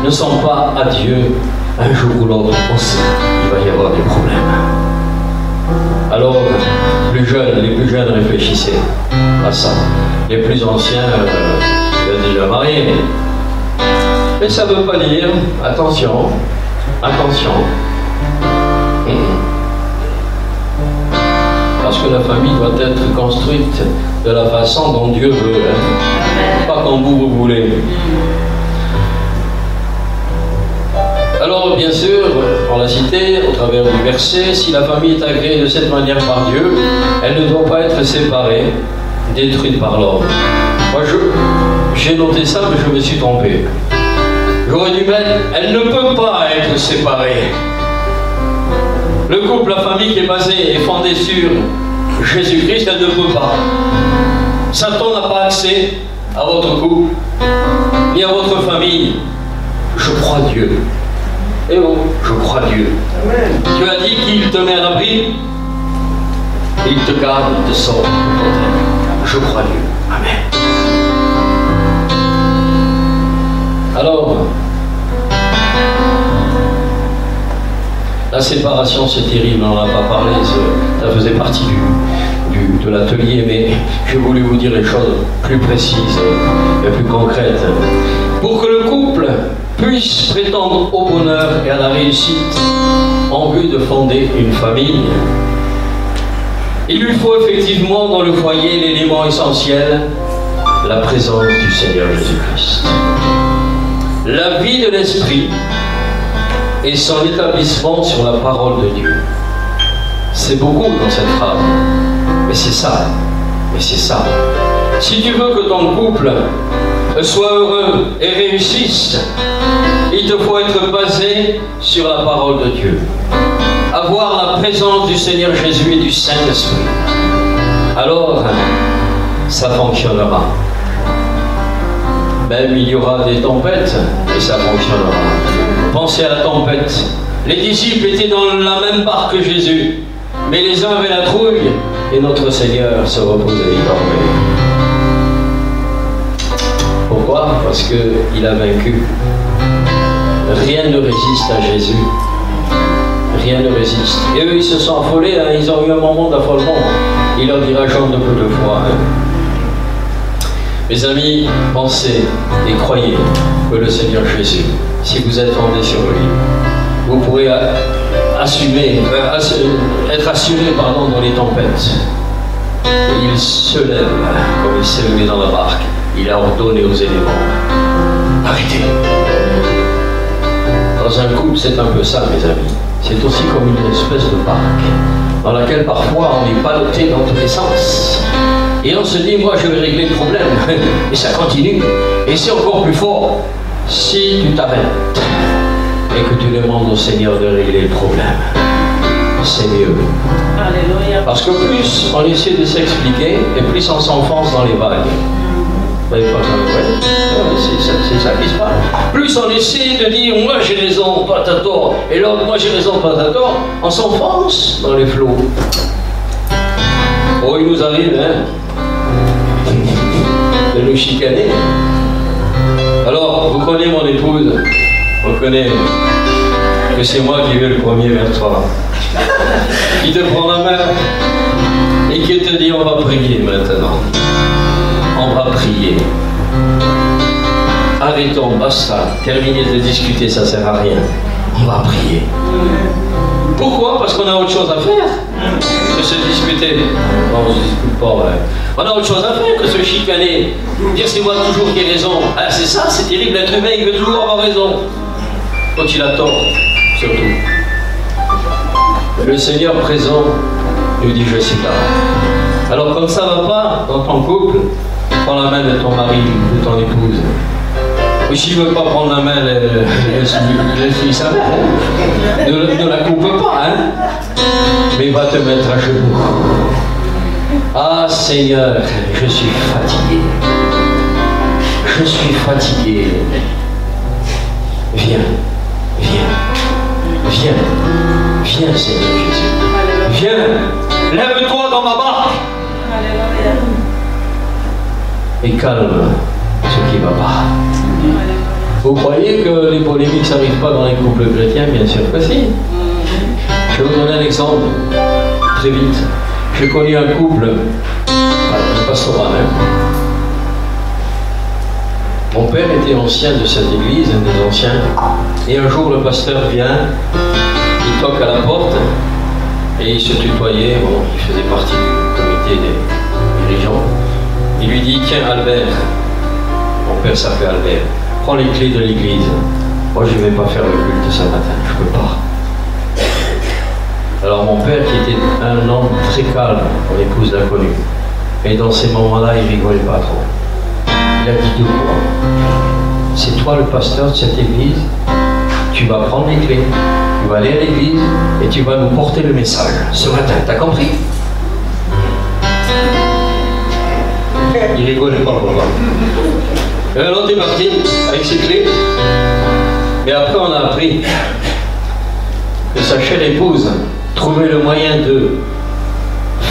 ne sont pas à Dieu, un jour ou l'autre aussi, il va y avoir des problèmes. Alors, les plus jeunes réfléchissez à ça. Les plus anciens, ils sont déjà mariés. Mais ça ne veut pas dire, attention, attention. Parce que la famille doit être construite de la façon dont Dieu veut, hein. Pas comme vous voulez. Alors, bien sûr, on l'a cité au travers du verset, si la famille est agréée de cette manière par Dieu, elle ne doit pas être séparée, détruite par l'homme. Moi, j'ai noté ça, mais je me suis trompé. J'aurais dû mettre, elle ne peut pas être séparée. Le couple, la famille qui est basée et fondée sur Jésus-Christ, elle ne peut pas. Satan n'a pas accès à votre couple, ni à votre famille. Je crois Dieu. Et oh, je crois Dieu. Amen. Dieu a dit qu'il te met à l'abri, il te garde, il te sauve de ton terre. Je crois Dieu. Amen. Alors, la séparation, c'est terrible, on n'en a pas parlé, ça faisait partie de l'atelier, mais j'ai voulu vous dire les choses plus précises et plus concrètes. Pour que le couple puisse prétendre au bonheur et à la réussite en vue de fonder une famille, il lui faut effectivement dans le foyer l'élément essentiel, la présence du Seigneur Jésus-Christ. La vie de l'esprit et son établissement sur la parole de Dieu. C'est beaucoup dans cette phrase, mais c'est ça, Si tu veux que ton couple soit heureux et réussisse, il te faut être basé sur la parole de Dieu. Avoir la présence du Seigneur Jésus et du Saint-Esprit. Alors, ça fonctionnera. Même il y aura des tempêtes, et ça fonctionnera. Pensez à la tempête. Les disciples étaient dans la même barque que Jésus, mais les uns avaient la trouille, et notre Seigneur se reposait, il dormait. Pourquoi? Parce qu'il a vaincu. Rien ne résiste à Jésus. Rien ne résiste. Et eux, ils se sont affolés, hein, ils ont eu un moment d'affolement. Il leur dira, j'en ne peux de foi. Mes amis, pensez et croyez que le Seigneur Jésus, si vous êtes fondé sur lui, vous pourrez être assuré dans les tempêtes. Et il se lève, comme il s'est levé dans la barque. Il a ordonné aux éléments, arrêtez. Dans un couple, c'est un peu ça, mes amis. C'est aussi comme une espèce de barque dans laquelle parfois on est ballotté dans tous les sens. Et on se dit, moi je vais régler le problème. Et ça continue. Et c'est encore plus fort si tu t'arrêtes et que tu demandes au Seigneur de régler le problème. C'est mieux. Alléluia. Parce que plus on essaie de s'expliquer et plus on s'enfonce dans les vagues. Vous voyez pas comme c'est ça qui se passe. Plus on essaie de dire moi j'ai raison, pas t'as tort, et l'autre moi j'ai raison, pas t'as tort, on s'enfonce dans les flots. Oh, il nous arrive, de nous chicaner. Alors, vous connaissez mon épouse, vous connaissez que c'est moi qui vais le premier vers toi. Qui te prend la main et qui te dit on va prier maintenant. On va prier. Arrêtons, basta. Terminez de discuter, ça sert à rien. On va prier. Pourquoi? Parce qu'on a autre chose à faire que se disputer. Non, on ne se dispute pas, ouais. On a autre chose à faire que se chicaner. Dire c'est moi toujours qui ai raison. Ah, c'est ça, c'est terrible. L'être humain, il veut toujours avoir raison. Quand il a tort, surtout. Le Seigneur présent nous dit je suis là. Alors quand ça ne va pas dans ton couple, prends la main de ton mari, de ton épouse. Ou s'il ne veut pas prendre la main, laisse-lui sa main. Ne la coupe pas, hein. Mais va te mettre à genoux. Ah Seigneur, je suis fatigué. Je suis fatigué. Viens, viens, viens, viens Seigneur Jésus. Viens, lève-toi dans ma barque. Et calme ce qui ne va pas. Vous croyez que les polémiques ne s'arrivent pas dans les couples chrétiens? Bien sûr que si. Je vais vous donner un exemple, très vite. J'ai connu un couple, un pastoral. Mon père était ancien de cette église, un des anciens, et un jour le pasteur vient, il toque à la porte, et il se tutoyait, bon, il faisait partie du comité des dirigeants. Il lui dit, tiens Albert, mon père s'appelle Albert, prends les clés de l'église. Moi je ne vais pas faire le culte ce matin, je ne peux pas. Alors mon père, qui était un homme très calme, mon épouse l'a connu, et dans ces moments-là, il rigolait pas trop. Il a dit de quoi? C'est toi le pasteur de cette église, tu vas prendre les clés, tu vas aller à l'église et tu vas nous porter le message ce matin, t'as compris? Il rigolait pas, papa. Et alors, t'es parti avec ses clés. Mais après, on a appris que sa chère épouse trouvait le moyen de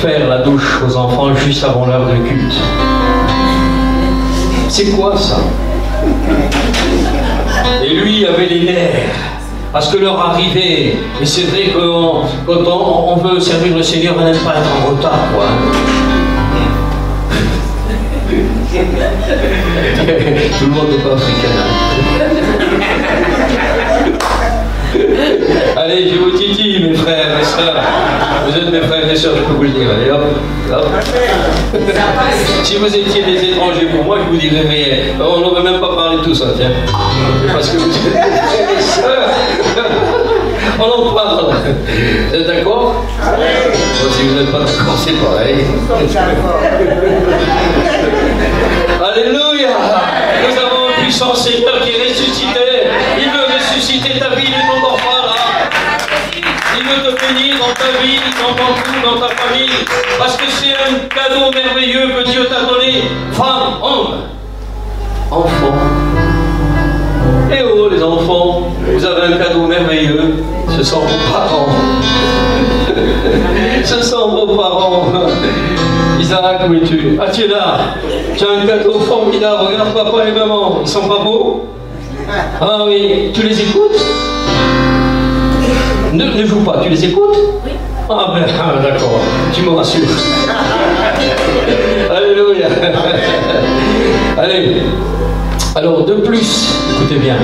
faire la douche aux enfants juste avant l'heure de culte. C'est quoi ça? Et lui avait les nerfs, parce que l'heure arrivait. Et c'est vrai que quand on veut servir le Seigneur, on n'aime pas être en retard, quoi. Tout le monde n'est pas africain. Allez, je vous titille, mes frères et sœurs. Vous êtes mes frères et sœurs, je peux vous le dire. Allez, hop, hop. Si vous étiez des étrangers pour moi, je vous dirais, mais on n'aurait même pas parlé de tout ça, tiens. Parce que vous êtes des frères et sœurs. On en parle. Vous êtes d'accord? Bon, si vous n'êtes pas d'accord, c'est pareil. Alléluia. Nous avons un puissant Seigneur qui est ressuscité. Il veut ressusciter ta vie et ton enfant là. Il veut te bénir dans ta vie, dans ton couple, dans ta famille. Parce que c'est un cadeau merveilleux que Dieu t'a donné. Femme, homme, enfant. Et oh les enfants, vous avez un cadeau merveilleux. Ce sont vos parents. Ce sont vos parents. Isaac, où es-tu? Ah, tu es là. Tu as un cadeau formidable. Regarde papa et maman. Ils sont pas beaux? Ah oui. Tu les écoutes? Ne joue pas. Tu les écoutes? Oui. Ah ben, d'accord. Tu me rassures. Alléluia. Allez. Alors, de plus, écoutez bien.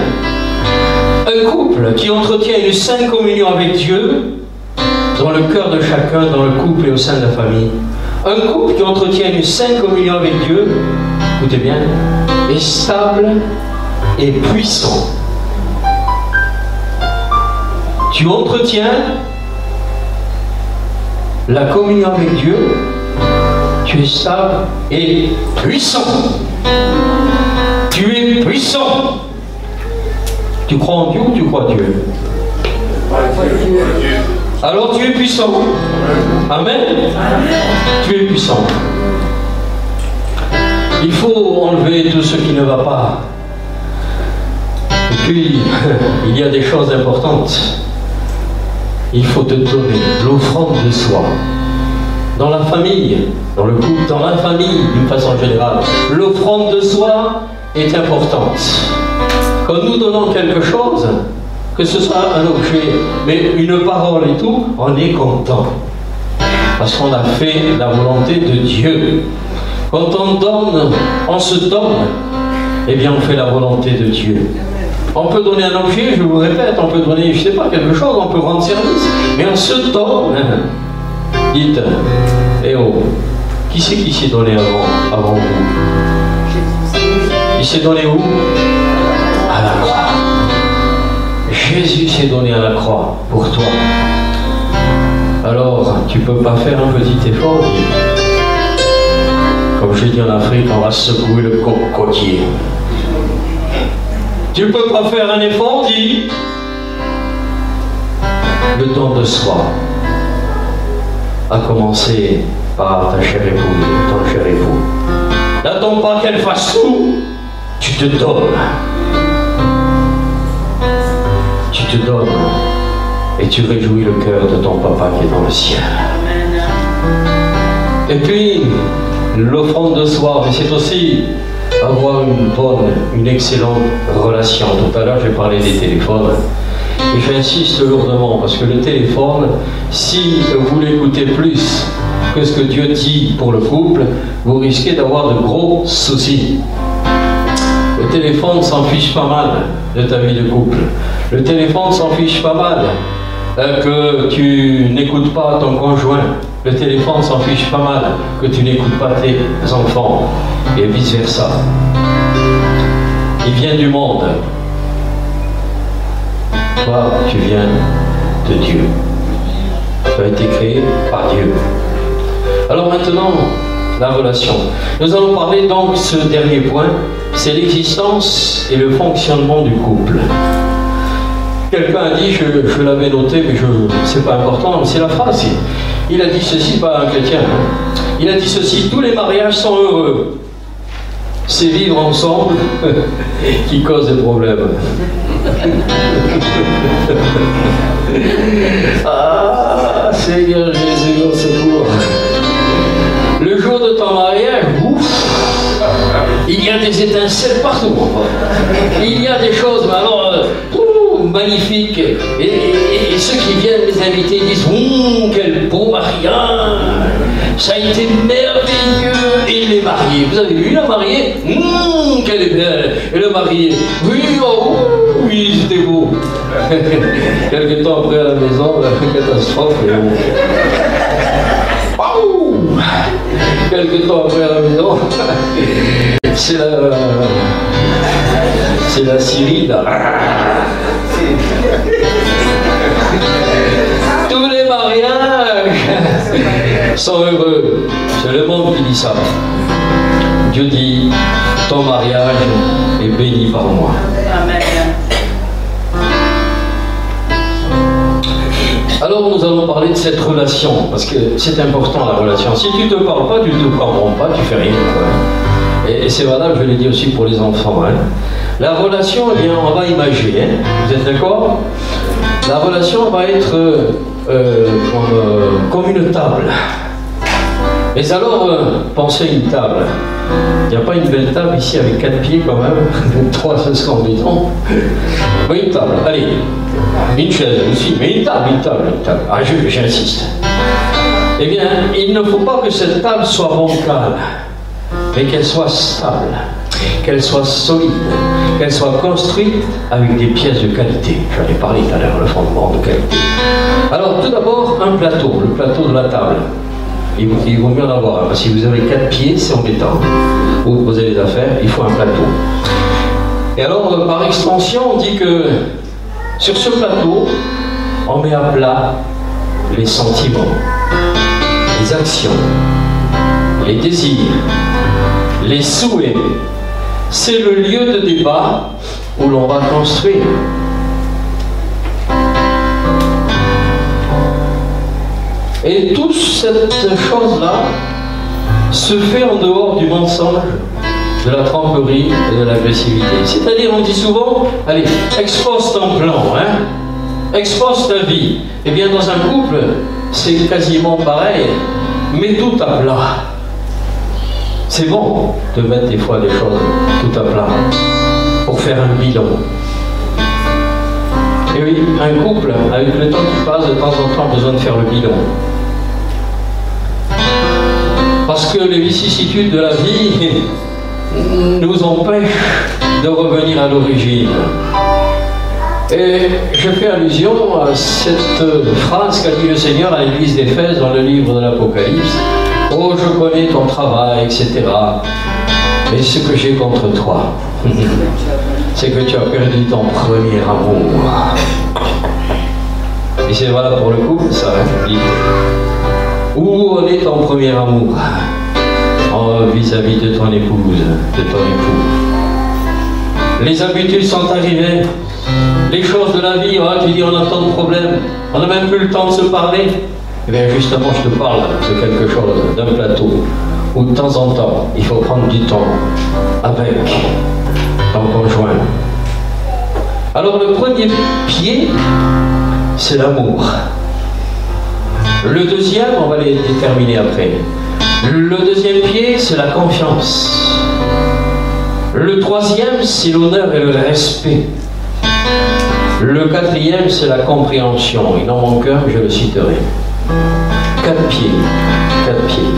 Un couple qui entretient une sainte communion avec Dieu dans le cœur de chacun, dans le couple et au sein de la famille. Un couple qui entretient une sainte communion avec Dieu, écoutez bien, est stable et puissant. Tu entretiens la communion avec Dieu, tu es stable et puissant. Tu es puissant. Tu crois en Dieu ou tu crois en Dieu? Alors tu es puissant. Amen. Tu es puissant. Il faut enlever tout ce qui ne va pas. Et puis, il y a des choses importantes. Il faut te donner l'offrande de soi. Dans la famille, dans le couple, dans la famille, d'une façon générale, l'offrande de soi est importante. Quand nous donnons quelque chose, que ce soit un objet, mais une parole et tout, on est content. Parce qu'on a fait la volonté de Dieu. Quand on donne, on se donne, eh bien on fait la volonté de Dieu. On peut donner un objet, je vous répète, on peut donner, je ne sais pas, quelque chose, on peut rendre service, mais on se donne. Dites, eh oh, qui c'est qui s'est donné avant vous? Il s'est donné où? À la croix. Jésus s'est donné à la croix pour toi. Alors, tu ne peux pas faire un petit effort. Comme je dis en Afrique, on va secouer le cocotier. Tu ne peux pas faire un effort, dis. Le don de soi a commencé par ta chère épouse, ton cher époux. N'attends pas qu'elle fasse tout, tu te donnes. Tu te donnes et tu réjouis le cœur de ton papa qui est dans le ciel. Et puis, l'offrande de soi, mais c'est aussi avoir une excellente relation. Tout à l'heure, j'ai parlé des téléphones. Et j'insiste lourdement, parce que le téléphone, si vous l'écoutez plus que ce que Dieu dit pour le couple, vous risquez d'avoir de gros soucis. Le téléphone s'en fiche pas mal de ta vie de couple. Le téléphone s'en fiche pas mal que tu n'écoutes pas ton conjoint. Le téléphone s'en fiche pas mal que tu n'écoutes pas tes enfants. Et vice versa. Il vient du monde. Toi, tu viens de Dieu. Tu as été créé par Dieu. Alors maintenant, la relation. Nous allons parler donc de ce dernier point, c'est l'existence et le fonctionnement du couple. Quelqu'un a dit, je l'avais noté, mais c'est pas important, c'est la phrase. Il a dit ceci, pas un chrétien. Il a dit ceci, tous les mariages sont heureux. c'est vivre ensemble qui cause des problèmes. Ah, Seigneur Jésus, au secours. Le jour de ton mariage, ouf, il y a des étincelles partout. Il y a des choses, mais alors, magnifiques. Et ceux qui viennent les inviter disent, quel beau mariage, ça a été merveilleux. Et les mariés, vous avez vu la mariée, qu'elle est belle. Et le marié, oui, oh, oui, c'était beau. Quelque temps après à la maison, catastrophe. Quelque temps après à la maison, c'est la Syrie là. Tous les mariages sont heureux. C'est le monde qui dit ça. Dieu dit, ton mariage est béni par moi. Amen. Alors nous allons parler de cette relation, parce que c'est important la relation. Si tu ne te parles pas, tu ne te comprends pas, tu fais rien. Quoi. Et c'est valable, je l'ai dit aussi pour les enfants. Hein. La relation, eh bien, on va imager. Hein. Vous êtes d'accord? La relation va être comme une table. Mais alors, pensez une table. Il n'y a pas une belle table ici avec 4 pieds quand même. 3, ce serait embêtant. Oui, une table, allez. Une chaise aussi, mais une table. Ah, j'insiste. Eh bien, il ne faut pas que cette table soit bancale, mais qu'elle soit stable, qu'elle soit solide, qu'elle soit construite avec des pièces de qualité. J'en ai parlé tout à l'heure, le fondement de qualité. Alors, tout d'abord, un plateau, le plateau de la table. Il vaut mieux en avoir un, parce que si vous avez 4 pieds, c'est embêtant. Vous posez les affaires, il faut un plateau. Et alors, par extension, on dit que sur ce plateau, on met à plat les sentiments, les actions, les désirs, les souhaits. C'est le lieu de débat où l'on va construire. Et toute cette chose-là se fait en dehors du mensonge, de la tromperie et de l'agressivité. C'est-à-dire, on dit souvent, allez, expose ton plan, hein, expose ta vie. Eh bien, dans un couple, c'est quasiment pareil, mets tout à plat. C'est bon de mettre des fois des choses tout à plat pour faire un bilan. Et oui, un couple, avec le temps qui passe, de temps en temps, a besoin de faire le bilan. Parce que les vicissitudes de la vie nous empêchent de revenir à l'origine. Et je fais allusion à cette phrase qu'a dit le Seigneur à l'église d'Éphèse dans le livre de l'Apocalypse. « Oh, je connais ton travail, etc. Mais ce que j'ai contre toi, c'est que tu as perdu ton premier amour. » Et c'est valable pour le couple, ça, hein, où en est ton premier amour vis-à-vis de ton épouse, de ton époux? Les habitudes sont arrivées, les choses de la vie, tu dis on a tant de problèmes, on n'a même plus le temps de se parler. Eh bien justement, je te parle de quelque chose, d'un plateau, où de temps en temps, il faut prendre du temps avec ton conjoint. Alors le premier pied, c'est l'amour. Le deuxième, on va les déterminer après. Le deuxième pied, c'est la confiance. Le troisième, c'est l'honneur et le respect. Le quatrième, c'est la compréhension. Et dans mon cœur, je le citerai. 4 pieds. 4 pieds.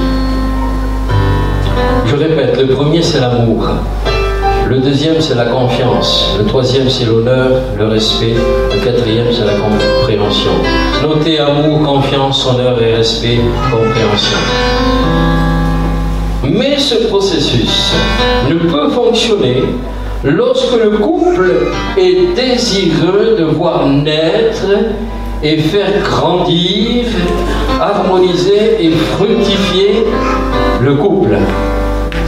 Je répète, le premier, c'est l'amour. Le deuxième, c'est la confiance. Le troisième, c'est l'honneur, le respect. Le quatrième, c'est la compréhension. Notez amour, confiance, honneur et respect, compréhension. Mais ce processus ne peut fonctionner lorsque le couple est désireux de voir naître et faire grandir, harmoniser et fructifier le couple.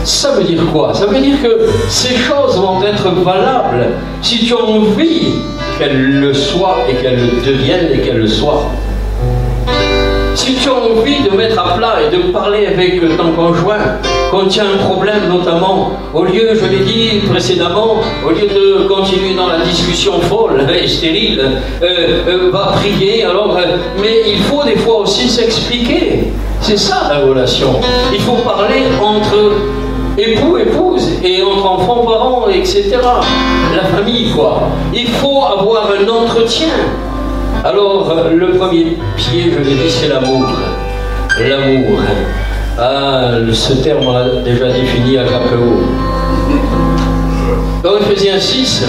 Ça veut dire quoi? Ça veut dire que ces choses vont être valables si tu as envie qu'elles le soient et qu'elles le deviennent et qu'elles le soient. Si tu as envie de mettre à plat et de parler avec ton conjoint contient un problème, notamment, au lieu, je l'ai dit précédemment, au lieu de continuer dans la discussion folle et stérile, va prier, alors, mais il faut des fois aussi s'expliquer. C'est ça la relation. Il faut parler entre époux, épouse, et entre enfants, parents, etc. La famille, quoi. Il faut avoir un entretien. Alors, le premier pied, je l'ai dit, c'est l'amour. L'amour. Ah, ce terme, on l'a déjà défini à Agapeo. Dans Éphésiens 6,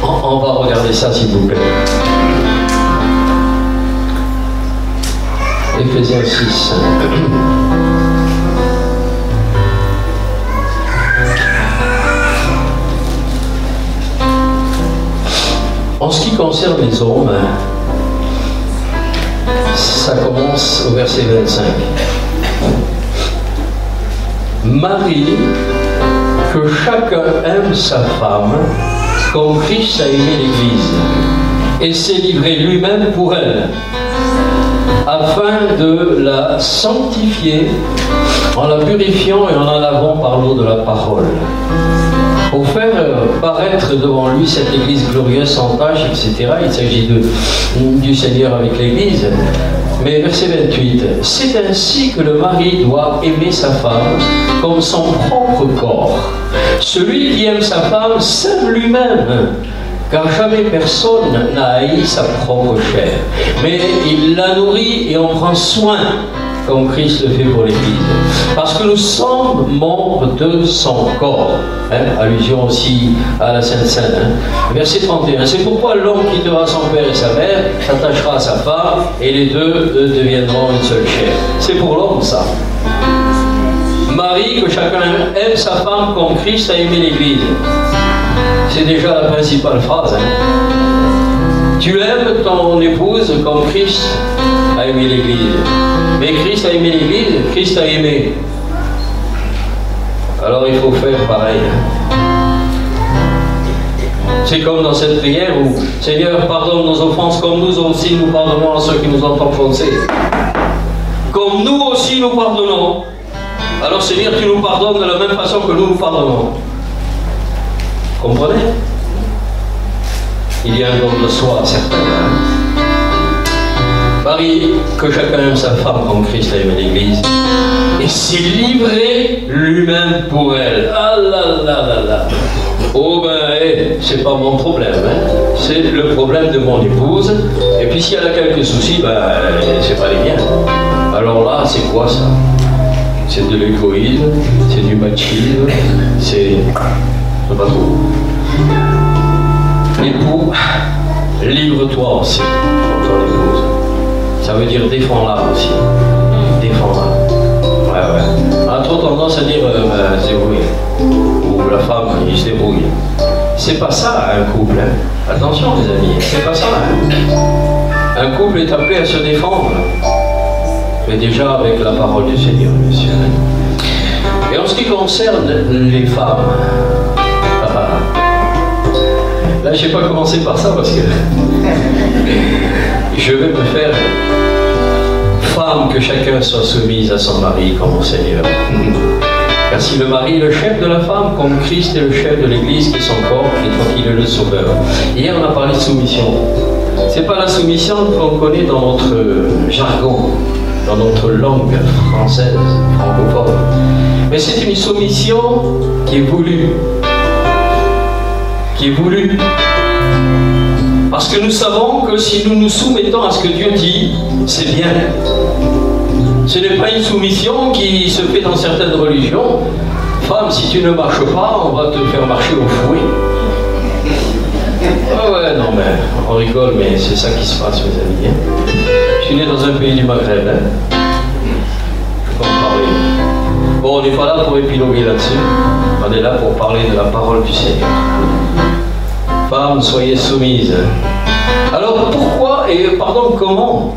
on va regarder ça, s'il vous plaît. Éphésiens 6. En ce qui concerne les hommes, ça commence au verset 25. Marie, que chacun aime sa femme, comme Christ a aimé l'Église, et s'est livré lui-même pour elle, afin de la sanctifier, en la purifiant et en la lavant par l'eau de la parole, pour faire paraître devant lui cette Église glorieuse, sans tache, etc. Il s'agit du Seigneur avec l'Église. Mais verset 28, c'est ainsi que le mari doit aimer sa femme comme son propre corps. Celui qui aime sa femme s'aime lui-même, car jamais personne n'a haï sa propre chair, mais il la nourrit et en prend soin, comme Christ le fait pour l'Église. Parce que nous sommes membres de son corps. Allusion aussi à la Sainte Seine. Verset 31. C'est pourquoi l'homme quittera son père et sa mère, s'attachera à sa femme, et les deux deviendront une seule chair. C'est pour l'homme, ça. Marie, que chacun aime sa femme comme Christ a aimé l'Église. C'est déjà la principale phrase. Tu aimes ton épouse comme Christ a aimé l'Église. Mais Christ a aimé l'Église, Christ a aimé. Alors il faut faire pareil. C'est comme dans cette prière où Seigneur, pardonne nos offenses comme nous aussi nous pardonnons à ceux qui nous ont offensés. Comme nous aussi nous pardonnons. Alors Seigneur, tu nous pardonnes de la même façon que nous pardonnons. Comprenez? Il y a un don de soi certain. Marie, que chacun aime sa femme comme Christ a aimé l'Église, et s'est livré lui-même pour elle. Ah là là là là. Oh ben, c'est pas mon problème, hein. C'est le problème de mon épouse. Et puis si elle a quelques soucis, ben, c'est pas les miens. Alors là, c'est quoi ça? C'est de l'égoïsme, c'est du machisme, c'est pas trop. Époux, livre-toi aussi pour ton épouse. Ça veut dire défends-la aussi. Défends-la. Ouais, ouais. On a trop tendance à dire se débrouille. Ou la femme, il se débrouille. C'est pas ça un couple. Hein. Attention les amis, c'est pas ça. Hein. Un couple est appelé à se défendre. Mais déjà avec la parole du Seigneur, monsieur. Et en ce qui concerne les femmes, là, je n'ai pas commencé par ça parce que je vais me faire femme, que chacun soit soumise à son mari comme au Seigneur. Car si le mari est le chef de la femme, comme Christ est le chef de l'Église qui est son corps, et il est le sauveur. Hier, on a parlé de soumission. Ce n'est pas la soumission qu'on connaît dans notre jargon, dans notre langue française, francophone. Mais c'est une soumission qui est voulue. Qui est voulu. Parce que nous savons que si nous nous soumettons à ce que Dieu dit, c'est bien. Ce n'est pas une soumission qui se fait dans certaines religions. Femme, si tu ne marches pas, on va te faire marcher au fouet. Ah ouais, non mais, on rigole, mais c'est ça qui se passe, mes amis. Hein. Je suis né dans un pays du Maghreb. Hein. Je peux en parler. Bon, on n'est pas là pour épiloguer là-dessus. On est là pour parler de la parole du Seigneur. Femmes, soyez soumises. Alors pourquoi et pardon, comment?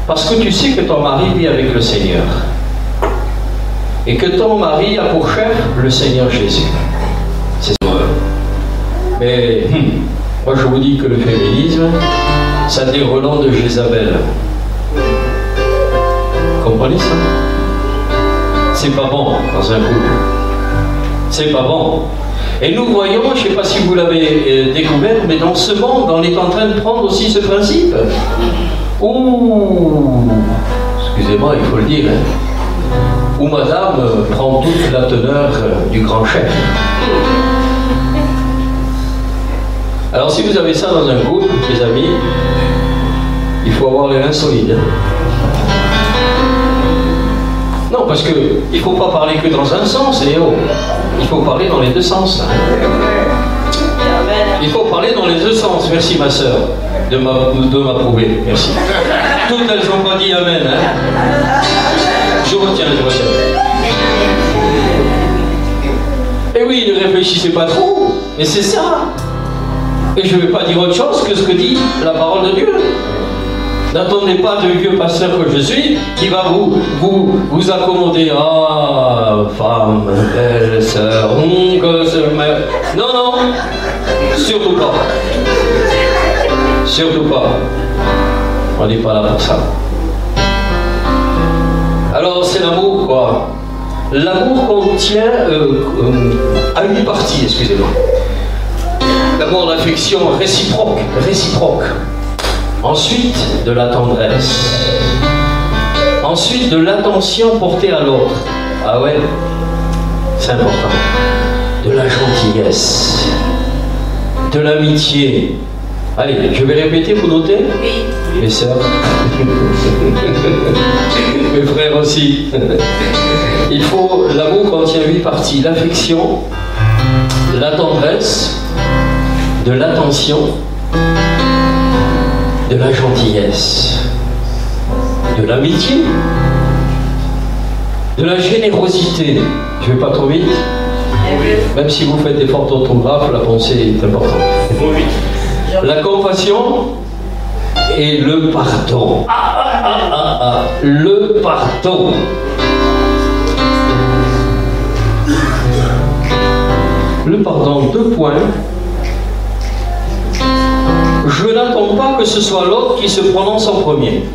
Parce que tu sais que ton mari vit avec le Seigneur. Et que ton mari a pour chef le Seigneur Jésus. C'est ça. Mais moi je vous dis que le féminisme, ça déroulant de Jézabel. Comprenez ça? c'est pas bon dans un couple. C'est pas bon. Et nous voyons, je ne sais pas si vous l'avez découvert, mais dans ce monde, on est en train de prendre aussi ce principe. Ouh, excusez-moi, il faut le dire, hein, où madame prend toute la teneur du grand chef. Alors si vous avez ça dans un couple, mes amis, il faut avoir les reins solides. Non, parce qu'il ne faut pas parler que dans un sens, Léo. Il faut parler dans les deux sens. Il faut parler dans les deux sens. Merci ma soeur de m'approuver. Merci. Toutes elles n'ont pas dit Amen. Hein? Je retiens. Et oui, ne réfléchissez pas trop. Mais c'est ça. Et je ne vais pas dire autre chose que ce que dit la parole de Dieu. N'attendez pas de vieux pasteur que je suis qui va vous accommoder. Ah, femme, belle sœur, non, non, surtout pas. Surtout pas. On n'est pas là pour ça. Alors, c'est l'amour, quoi. L'amour contient à une partie, excusez-moi. D'abord, l'affection réciproque. Ensuite, de la tendresse. Ensuite, de l'attention portée à l'autre. Ah ouais, c'est important. De la gentillesse. De l'amitié. Allez, je vais répéter, vous notez? Oui. Mes sœurs. Mes frères aussi. L'amour contient 8 parties. L'affection, la tendresse, de l'attention, de la gentillesse, de l'amitié, de la générosité. Je ne vais pas trop vite. Même si vous faites des fautes d'orthographe, la pensée est importante. La compassion et le pardon. Le pardon. Le pardon, 2 points. Je n'attends pas que ce soit l'autre qui se prononce en premier.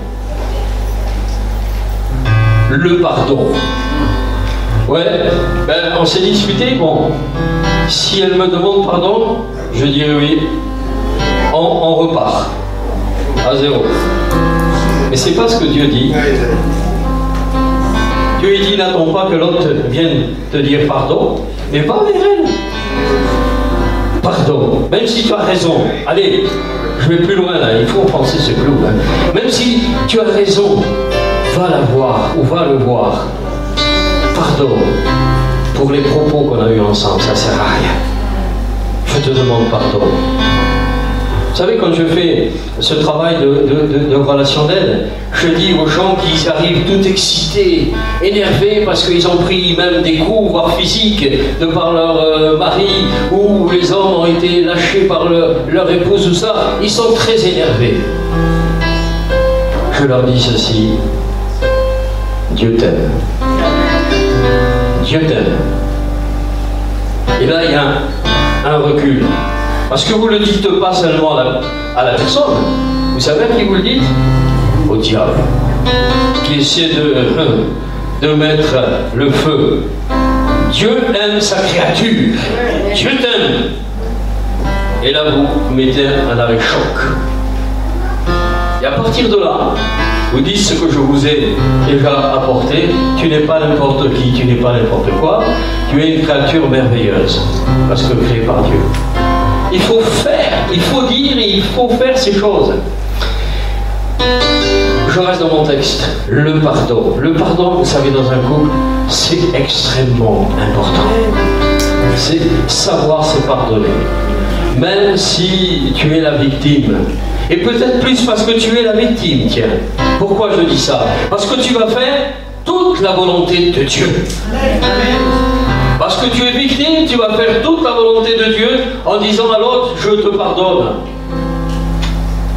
Le pardon. Ouais, ben, on s'est disputé, bon. Si elle me demande pardon, je dirais oui. On repart. À 0. Mais c'est pas ce que Dieu dit. Dieu il dit, n'attends pas que l'autre vienne te dire pardon, mais va vers elle. Pardon, même si tu as raison. Allez, je vais plus loin là, il faut penser ce clou. Hein. Même si tu as raison, va la voir ou va le voir. Pardon pour les propos qu'on a eus ensemble, ça sert à rien. Je te demande pardon. Vous savez, quand je fais ce travail de relation d'aide, je dis aux gens qui arrivent tout excités, énervés parce qu'ils ont pris même des coups, voire physiques, de par leur mari, ou les hommes ont été lâchés par leur épouse ou ça, ils sont très énervés. Je leur dis ceci, Dieu t'aime. Dieu t'aime. Et là, il y a un recul. Parce que vous ne le dites pas seulement à la personne. Vous savez à qui vous le dites? Au diable. Qui essaie de mettre le feu. Dieu aime sa créature. Dieu t'aime. Et là, vous mettez un arrêt-choc. Et à partir de là, vous dites ce que je vous ai déjà apporté. Tu n'es pas n'importe qui, tu n'es pas n'importe quoi. Tu es une créature merveilleuse. Parce que créée par Dieu. Il faut faire, il faut dire et il faut faire ces choses. Je reste dans mon texte. Le pardon. Le pardon, vous savez, dans un couple, c'est extrêmement important. C'est savoir se pardonner. Même si tu es la victime. Et peut-être plus parce que tu es la victime, tiens. Pourquoi je dis ça? Parce que tu vas faire toute la volonté de Dieu. Parce que tu es victime, tu vas faire toute la volonté de Dieu en disant à l'autre, je te pardonne.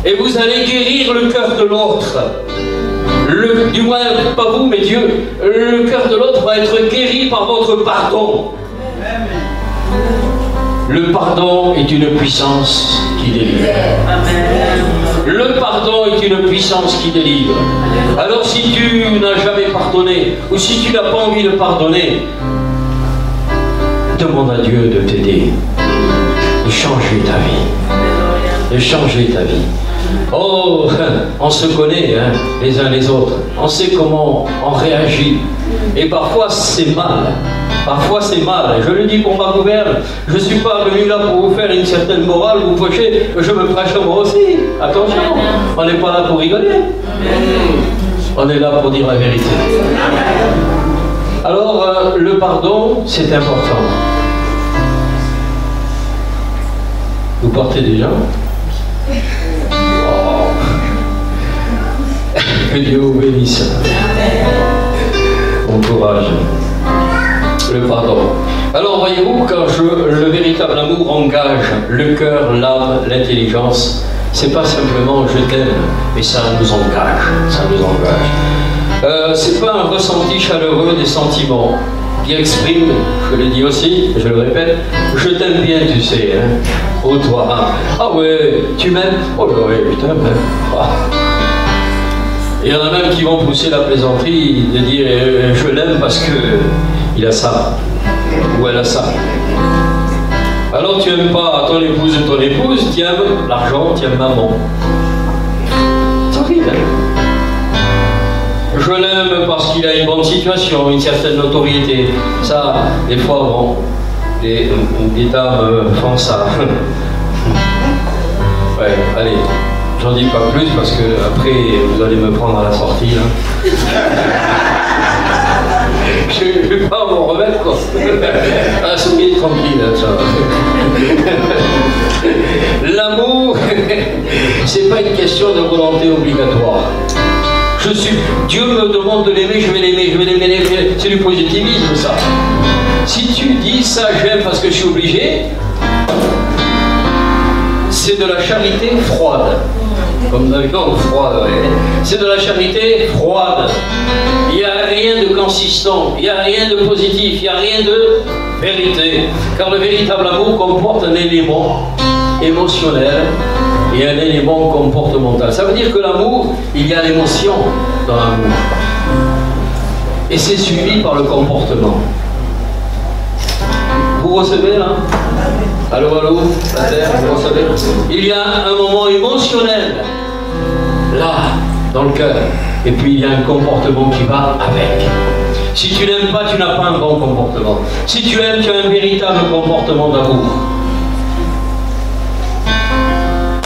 Et vous allez guérir le cœur de l'autre. Du moins, pas vous, mais Dieu. Le cœur de l'autre va être guéri par votre pardon. Le pardon est une puissance qui délivre. Le pardon est une puissance qui délivre. Alors si tu n'as jamais pardonné, ou si tu n'as pas envie de pardonner, demande à Dieu de t'aider, de changer ta vie. De changer ta vie. Oh, on se connaît hein, les uns les autres. On sait comment on réagit. Et parfois c'est mal. Parfois c'est mal. Je le dis pour ma gouverne. Je ne suis pas venu là pour vous faire une certaine morale, vous prêcher. Je me prêche moi aussi. Attention. On n'est pas là pour rigoler. On est là pour dire la vérité. Alors, le pardon, c'est important. Vous partez déjà? Oh. Que Dieu vous bénisse. Bon courage. Le pardon. Alors voyez-vous, quand le véritable amour engage le cœur, l'âme, l'intelligence, c'est pas simplement je t'aime, mais ça nous engage. Ça nous engage. C'est pas un ressenti chaleureux des sentiments qui exprime, je le dis aussi, je le répète, je t'aime bien, tu sais, hein. Oh toi, ah ouais, tu m'aimes? Oh ouais, je t'aime, hein. Ah. Il y en a même qui vont pousser la plaisanterie de dire je l'aime parce que il a ça, ou elle a ça. Alors tu n'aimes pas ton épouse ou ton épouse, tu aimes l'argent, tu aimes maman. C'est horrible, hein. Je l'aime parce qu'il a une bonne situation, une certaine notoriété. Ça, des fois, bon, des dames font ça. Ouais, allez, j'en dis pas plus parce que après vous allez me prendre à la sortie. Hein. Je ne vais pas m'en remettre, quoi. Ah, soyez tranquille, hein, ça. L'amour, c'est pas une question de volonté obligatoire. Dieu me demande de l'aimer, je vais l'aimer, c'est du positivisme, ça. Si tu dis ça, j'aime parce que je suis obligé, c'est de la charité froide. Comme la viande froide, ouais. C'est de la charité froide. Il n'y a rien de consistant, il n'y a rien de positif, il n'y a rien de vérité. Car le véritable amour comporte un élément émotionnel et un élément comportemental. Ça veut dire que l'amour, il y a l'émotion dans l'amour. Et c'est suivi par le comportement. Vous recevez là? Allô, allô, la terre, vous recevez? Il y a un moment émotionnel, là, dans le cœur. Et puis il y a un comportement qui va avec. Si tu n'aimes pas, tu n'as pas un bon comportement. Si tu aimes, tu as un véritable comportement d'amour.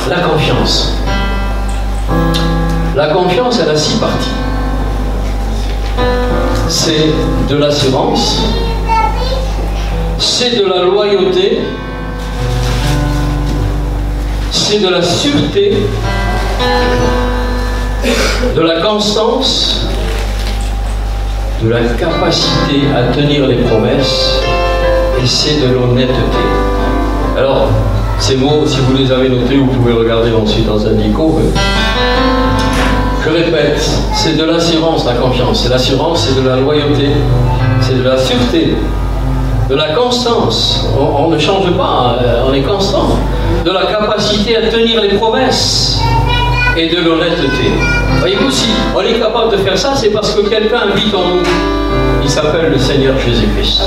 La confiance. La confiance, elle a 6 parties. C'est de l'assurance, c'est de la loyauté, c'est de la sûreté, de la constance, de la capacité à tenir les promesses, et c'est de l'honnêteté. Alors, ces mots, si vous les avez notés, vous pouvez regarder ensuite dans un dico. Je répète, c'est de l'assurance, la confiance. C'est l'assurance, c'est de la loyauté, c'est de la sûreté, de la constance. On ne change pas, on est constant. De la capacité à tenir les promesses et de l'honnêteté. Voyez-vous, si on est capable de faire ça, c'est parce que quelqu'un habite en nous. Il s'appelle le Seigneur Jésus-Christ.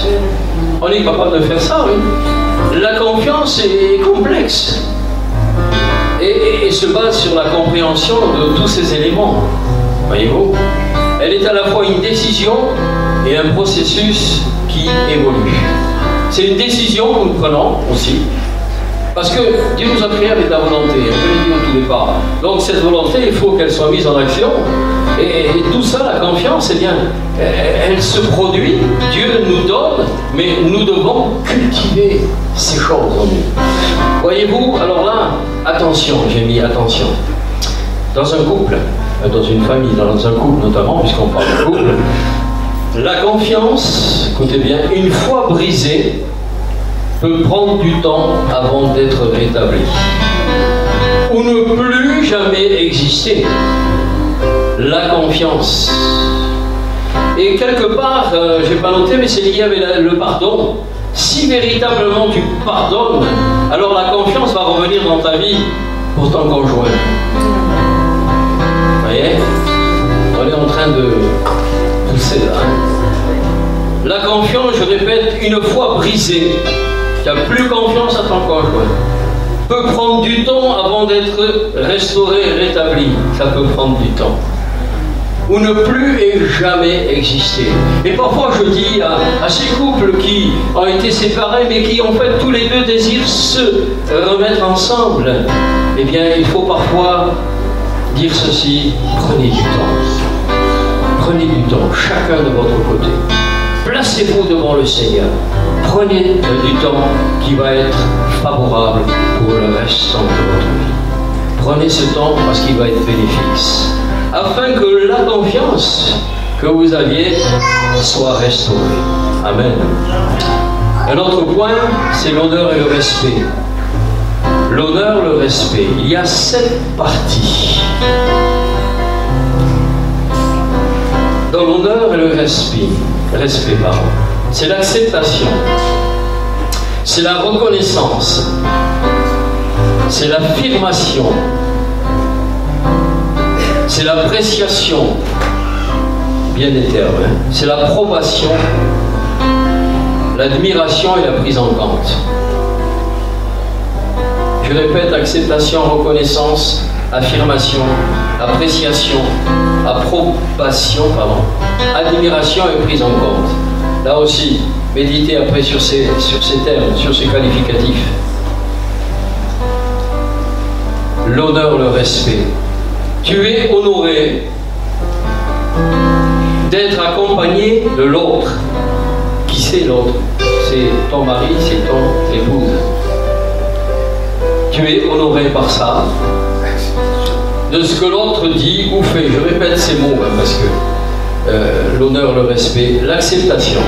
On est capable de faire ça, oui. La confiance est complexe et se base sur la compréhension de tous ces éléments. Voyez-vous, elle est à la fois une décision et un processus qui évolue. C'est une décision que nous prenons aussi, parce que Dieu nous a créés avec de la volonté, je l'ai dit au tout départ. Donc cette volonté, il faut qu'elle soit mise en action. Et tout ça, la confiance, eh bien, elle se produit, Dieu nous donne, mais nous devons cultiver ces choses en nous. Voyez-vous, alors là, attention, j'ai mis attention. Dans un couple, dans une famille, dans un couple notamment, puisqu'on parle de couple, la confiance, écoutez bien, une fois brisée, peut prendre du temps avant d'être rétablie. Ou ne plus jamais exister. La confiance. Et quelque part, je n'ai pas noté, mais c'est lié avec le pardon. Si véritablement tu pardonnes, alors la confiance va revenir dans ta vie pour ton conjoint. en train de pousser là. La confiance, je répète, une fois brisée, tu n'as plus confiance à ton conjoint, peut prendre du temps avant d'être restauré et rétabli. Ça peut prendre du temps. Ou ne plus et jamais exister. Et parfois je dis à ces couples qui ont été séparés mais qui en fait tous les deux désirent se remettre ensemble, eh bien il faut parfois dire ceci: prenez du temps. Prenez du temps, chacun de votre côté. Placez-vous devant le Seigneur. Prenez du temps qui va être favorable pour le restant de votre vie. Prenez ce temps parce qu'il va être bénéfique, afin que la confiance que vous aviez soit restaurée. Amen. Un autre point, c'est l'honneur et le respect. L'honneur, le respect. Il y a 7 parties. Dans l'honneur et le respect, c'est l'acceptation, c'est la reconnaissance, c'est l'affirmation, c'est l'appréciation, bien des termes, hein. C'est l'approbation, l'admiration et la prise en compte. Je répète: acceptation, reconnaissance, affirmation, appréciation, approbation, admiration et prise en compte. Là aussi, méditez après sur ces termes, sur ces qualificatifs. L'honneur, le respect. Tu es honoré d'être accompagné de l'autre. Qui c'est l'autre? C'est ton mari, c'est ton épouse. Tu es honoré par ça, de ce que l'autre dit ou fait. Je répète ces mots hein, parce que l'honneur, le respect, l'acceptation,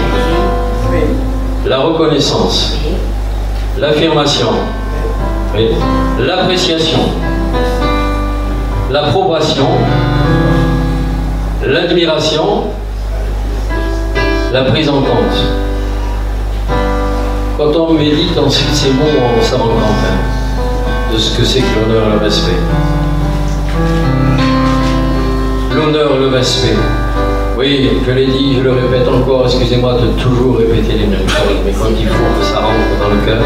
la reconnaissance, l'affirmation, l'appréciation, l'approbation, l'admiration, la prise en compte. Quand on médite ensuite ces mots, on s'en rend compte hein, de ce que c'est que l'honneur et le respect. L'honneur, le respect. Oui, je l'ai dit, je le répète encore, excusez-moi de toujours répéter les mêmes choses, mais quand il faut que ça rentre dans le cœur.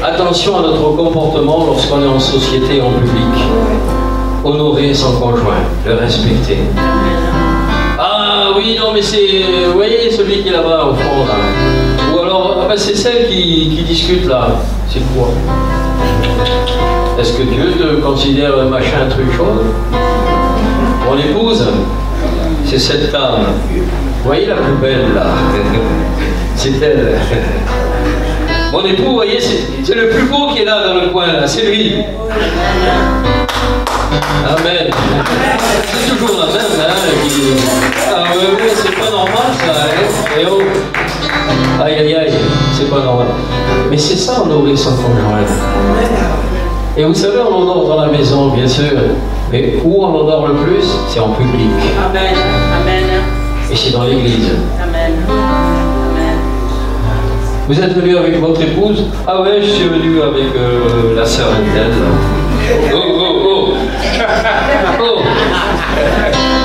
Attention à notre comportement lorsqu'on est en société, en public. Honorer son conjoint, le respecter. Ah oui, non mais c'est, vous voyez celui qui est là-bas au fond là. Ou alors, ah ben, c'est celle qui discute là. C'est quoi? Est-ce que Dieu te considère machin, truc, chose? Mon épouse, c'est cette dame. Vous voyez la plus belle là? C'est elle. Mon époux, vous voyez, c'est le plus beau qui est là dans le coin là, c'est lui. Amen. C'est toujours la même, hein, qui... Ah oui, c'est pas normal ça, hein. Et oh. Aïe aïe aïe, c'est pas normal. Mais c'est ça, honorer son conjoint. Et vous savez, on honore dans la maison, bien sûr. Mais où on honore le plus, c'est en public. Amen. Amen. Et c'est dans l'église. Amen. Amen. Vous êtes venu avec votre épouse? Ah ouais, je suis venu avec la sœur d'elle. Oh, oh, oh. Oh.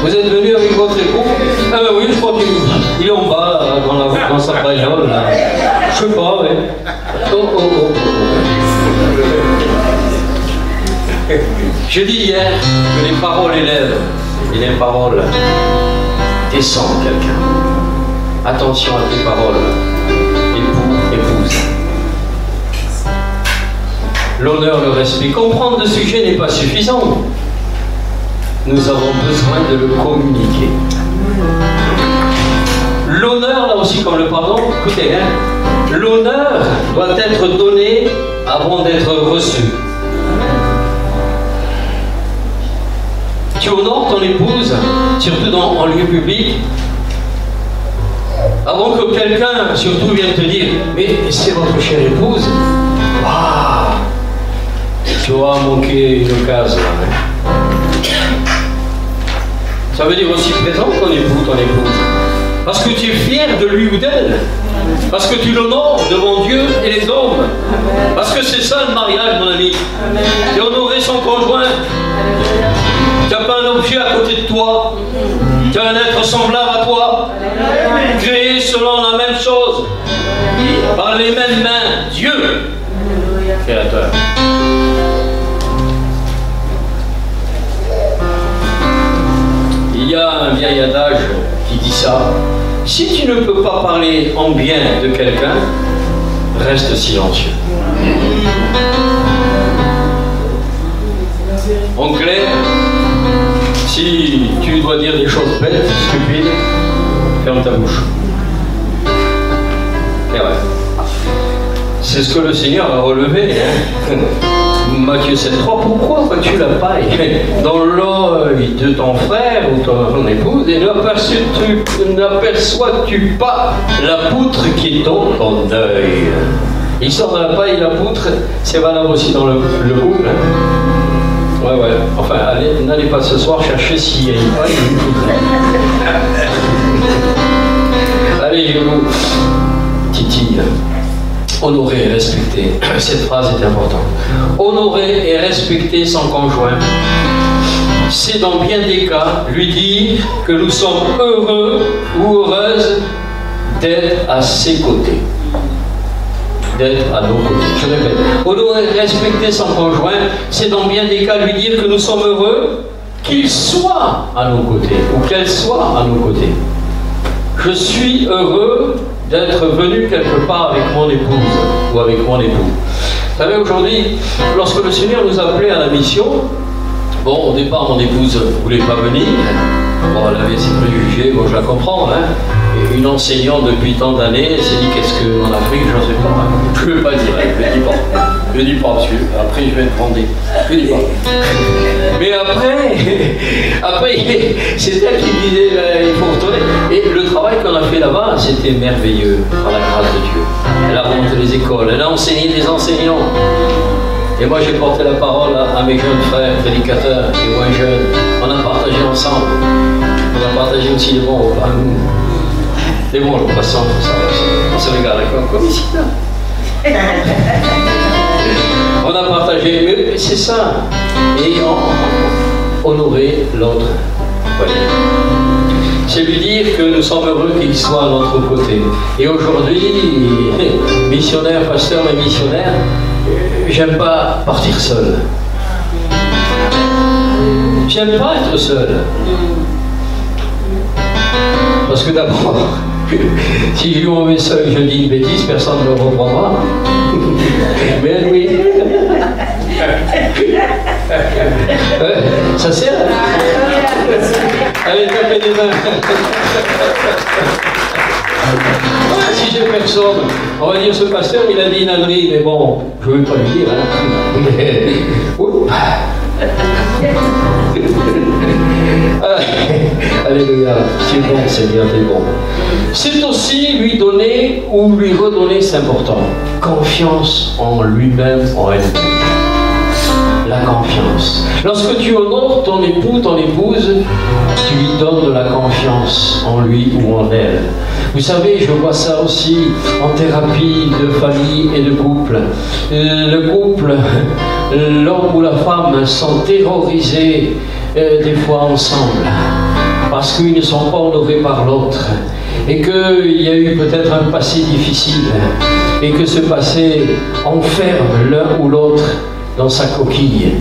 Vous êtes venu avec votre époux? Ah ben oui, je crois qu'il est en bas, là, dans sa bagnole, là. Je sais pas, ouais. Oh, oh, oh, oh. Je dis hier que les paroles élèvent et les paroles descendent quelqu'un. Attention à tes paroles, époux, épouse. L'honneur, le respect. Comprendre le sujet n'est pas suffisant. Nous avons besoin de le communiquer. L'honneur, là aussi comme le pardon, écoutez, hein, l'honneur doit être donné avant d'être reçu. Tu honores ton épouse, surtout en lieu public, avant que quelqu'un, surtout, vienne te dire « Mais c'est votre chère épouse ?» Waouh, tu auras manqué une case là. Hein. Ça veut dire aussi présent ton époux, ton épouse. Parce que tu es fier de lui ou d'elle. Parce que tu l'honores devant Dieu et les hommes. Parce que c'est ça le mariage, mon ami. C'est honorer son conjoint. Tu n'as pas un objet à côté de toi. Tu es un être semblable à toi, créé selon la même chose, par les mêmes mains, Dieu, créateur. Il y a un vieil adage qui dit ça: si tu ne peux pas parler en bien de quelqu'un, reste silencieux. En clair, si tu dois dire des choses bêtes, stupides, ferme ta bouche. Et ouais. C'est ce que le Seigneur a relevé. Hein. Matthieu 7,3, pourquoi vois-tu la paille dans l'œil de ton frère ou ton épouse et n'aperçois-tu pas la poutre qui est dans ton œil? L'histoire de la paille et la poutre, c'est valable aussi dans le couple. Hein. Ouais. Enfin, n'allez pas ce soir chercher s'il y a une paille ou une poutre. Allez, je vous titille. Honorer et respecter. Cette phrase est importante. Honorer et respecter son conjoint, c'est dans bien des cas lui dire que nous sommes heureux ou heureuses d'être à ses côtés. D'être à nos côtés. Je répète. Honorer et respecter son conjoint, c'est dans bien des cas lui dire que nous sommes heureux qu'il soit à nos côtés ou qu'elle soit à nos côtés. Je suis heureux d'être venu quelque part avec mon épouse ou avec mon époux. Vous savez, aujourd'hui, lorsque le Seigneur nous appelait à la mission, bon, au départ, mon épouse ne voulait pas venir. Bon, elle avait ses préjugés, bon, je la comprends, hein. Et une enseignante depuis tant d'années, elle s'est dit, qu'est-ce qu'en Afrique, je ne sais pas. Je ne veux pas dire, je ne dis pas. Je ne dis pas, monsieur. Après, je vais te prendre. Je ne dis pas. Mais après c'est elle qui me disait, il faut retourner. Et le travail qu'on a fait là-bas, c'était merveilleux, par la grâce de Dieu. Elle a remonté les écoles, elle a enseigné des enseignants. Et moi, j'ai porté la parole à mes jeunes frères, prédicateurs et moins jeunes. On a partagé ensemble. On a partagé aussi les bons repas. Les bons repas, tout ça. On se regarde comme ici, là. On a partagé, mais c'est ça. Et honorer l'autre. Voyez. C'est lui dire que nous sommes heureux qu'il soit à notre côté. Et aujourd'hui, missionnaire, pasteur et missionnaire, j'aime pas partir seul. J'aime pas être seul. Parce que d'abord, si je m'en vais seul, je dis une bêtise, personne ne me reprendra. Mais oui. Ça sert. Allez, tapez les mains. Si j'ai personne, on va dire ce pasteur, il a dit une ânerie, mais bon, je ne veux pas lui dire. Hein. Alléluia, tu es bon, Seigneur, tu es bon. C'est aussi lui donner ou lui redonner, c'est important, confiance en lui-même, en elle-même. La confiance. Lorsque tu honores ton époux, ton épouse, tu lui donnes de la confiance en lui ou en elle. Vous savez, je vois ça aussi en thérapie de famille et de couple. Le couple, l'homme ou la femme sont terrorisés des fois ensemble parce qu'ils ne sont pas honorés par l'autre et qu'il y a eu peut-être un passé difficile et que ce passé enferme l'un ou l'autre dans sa coquille.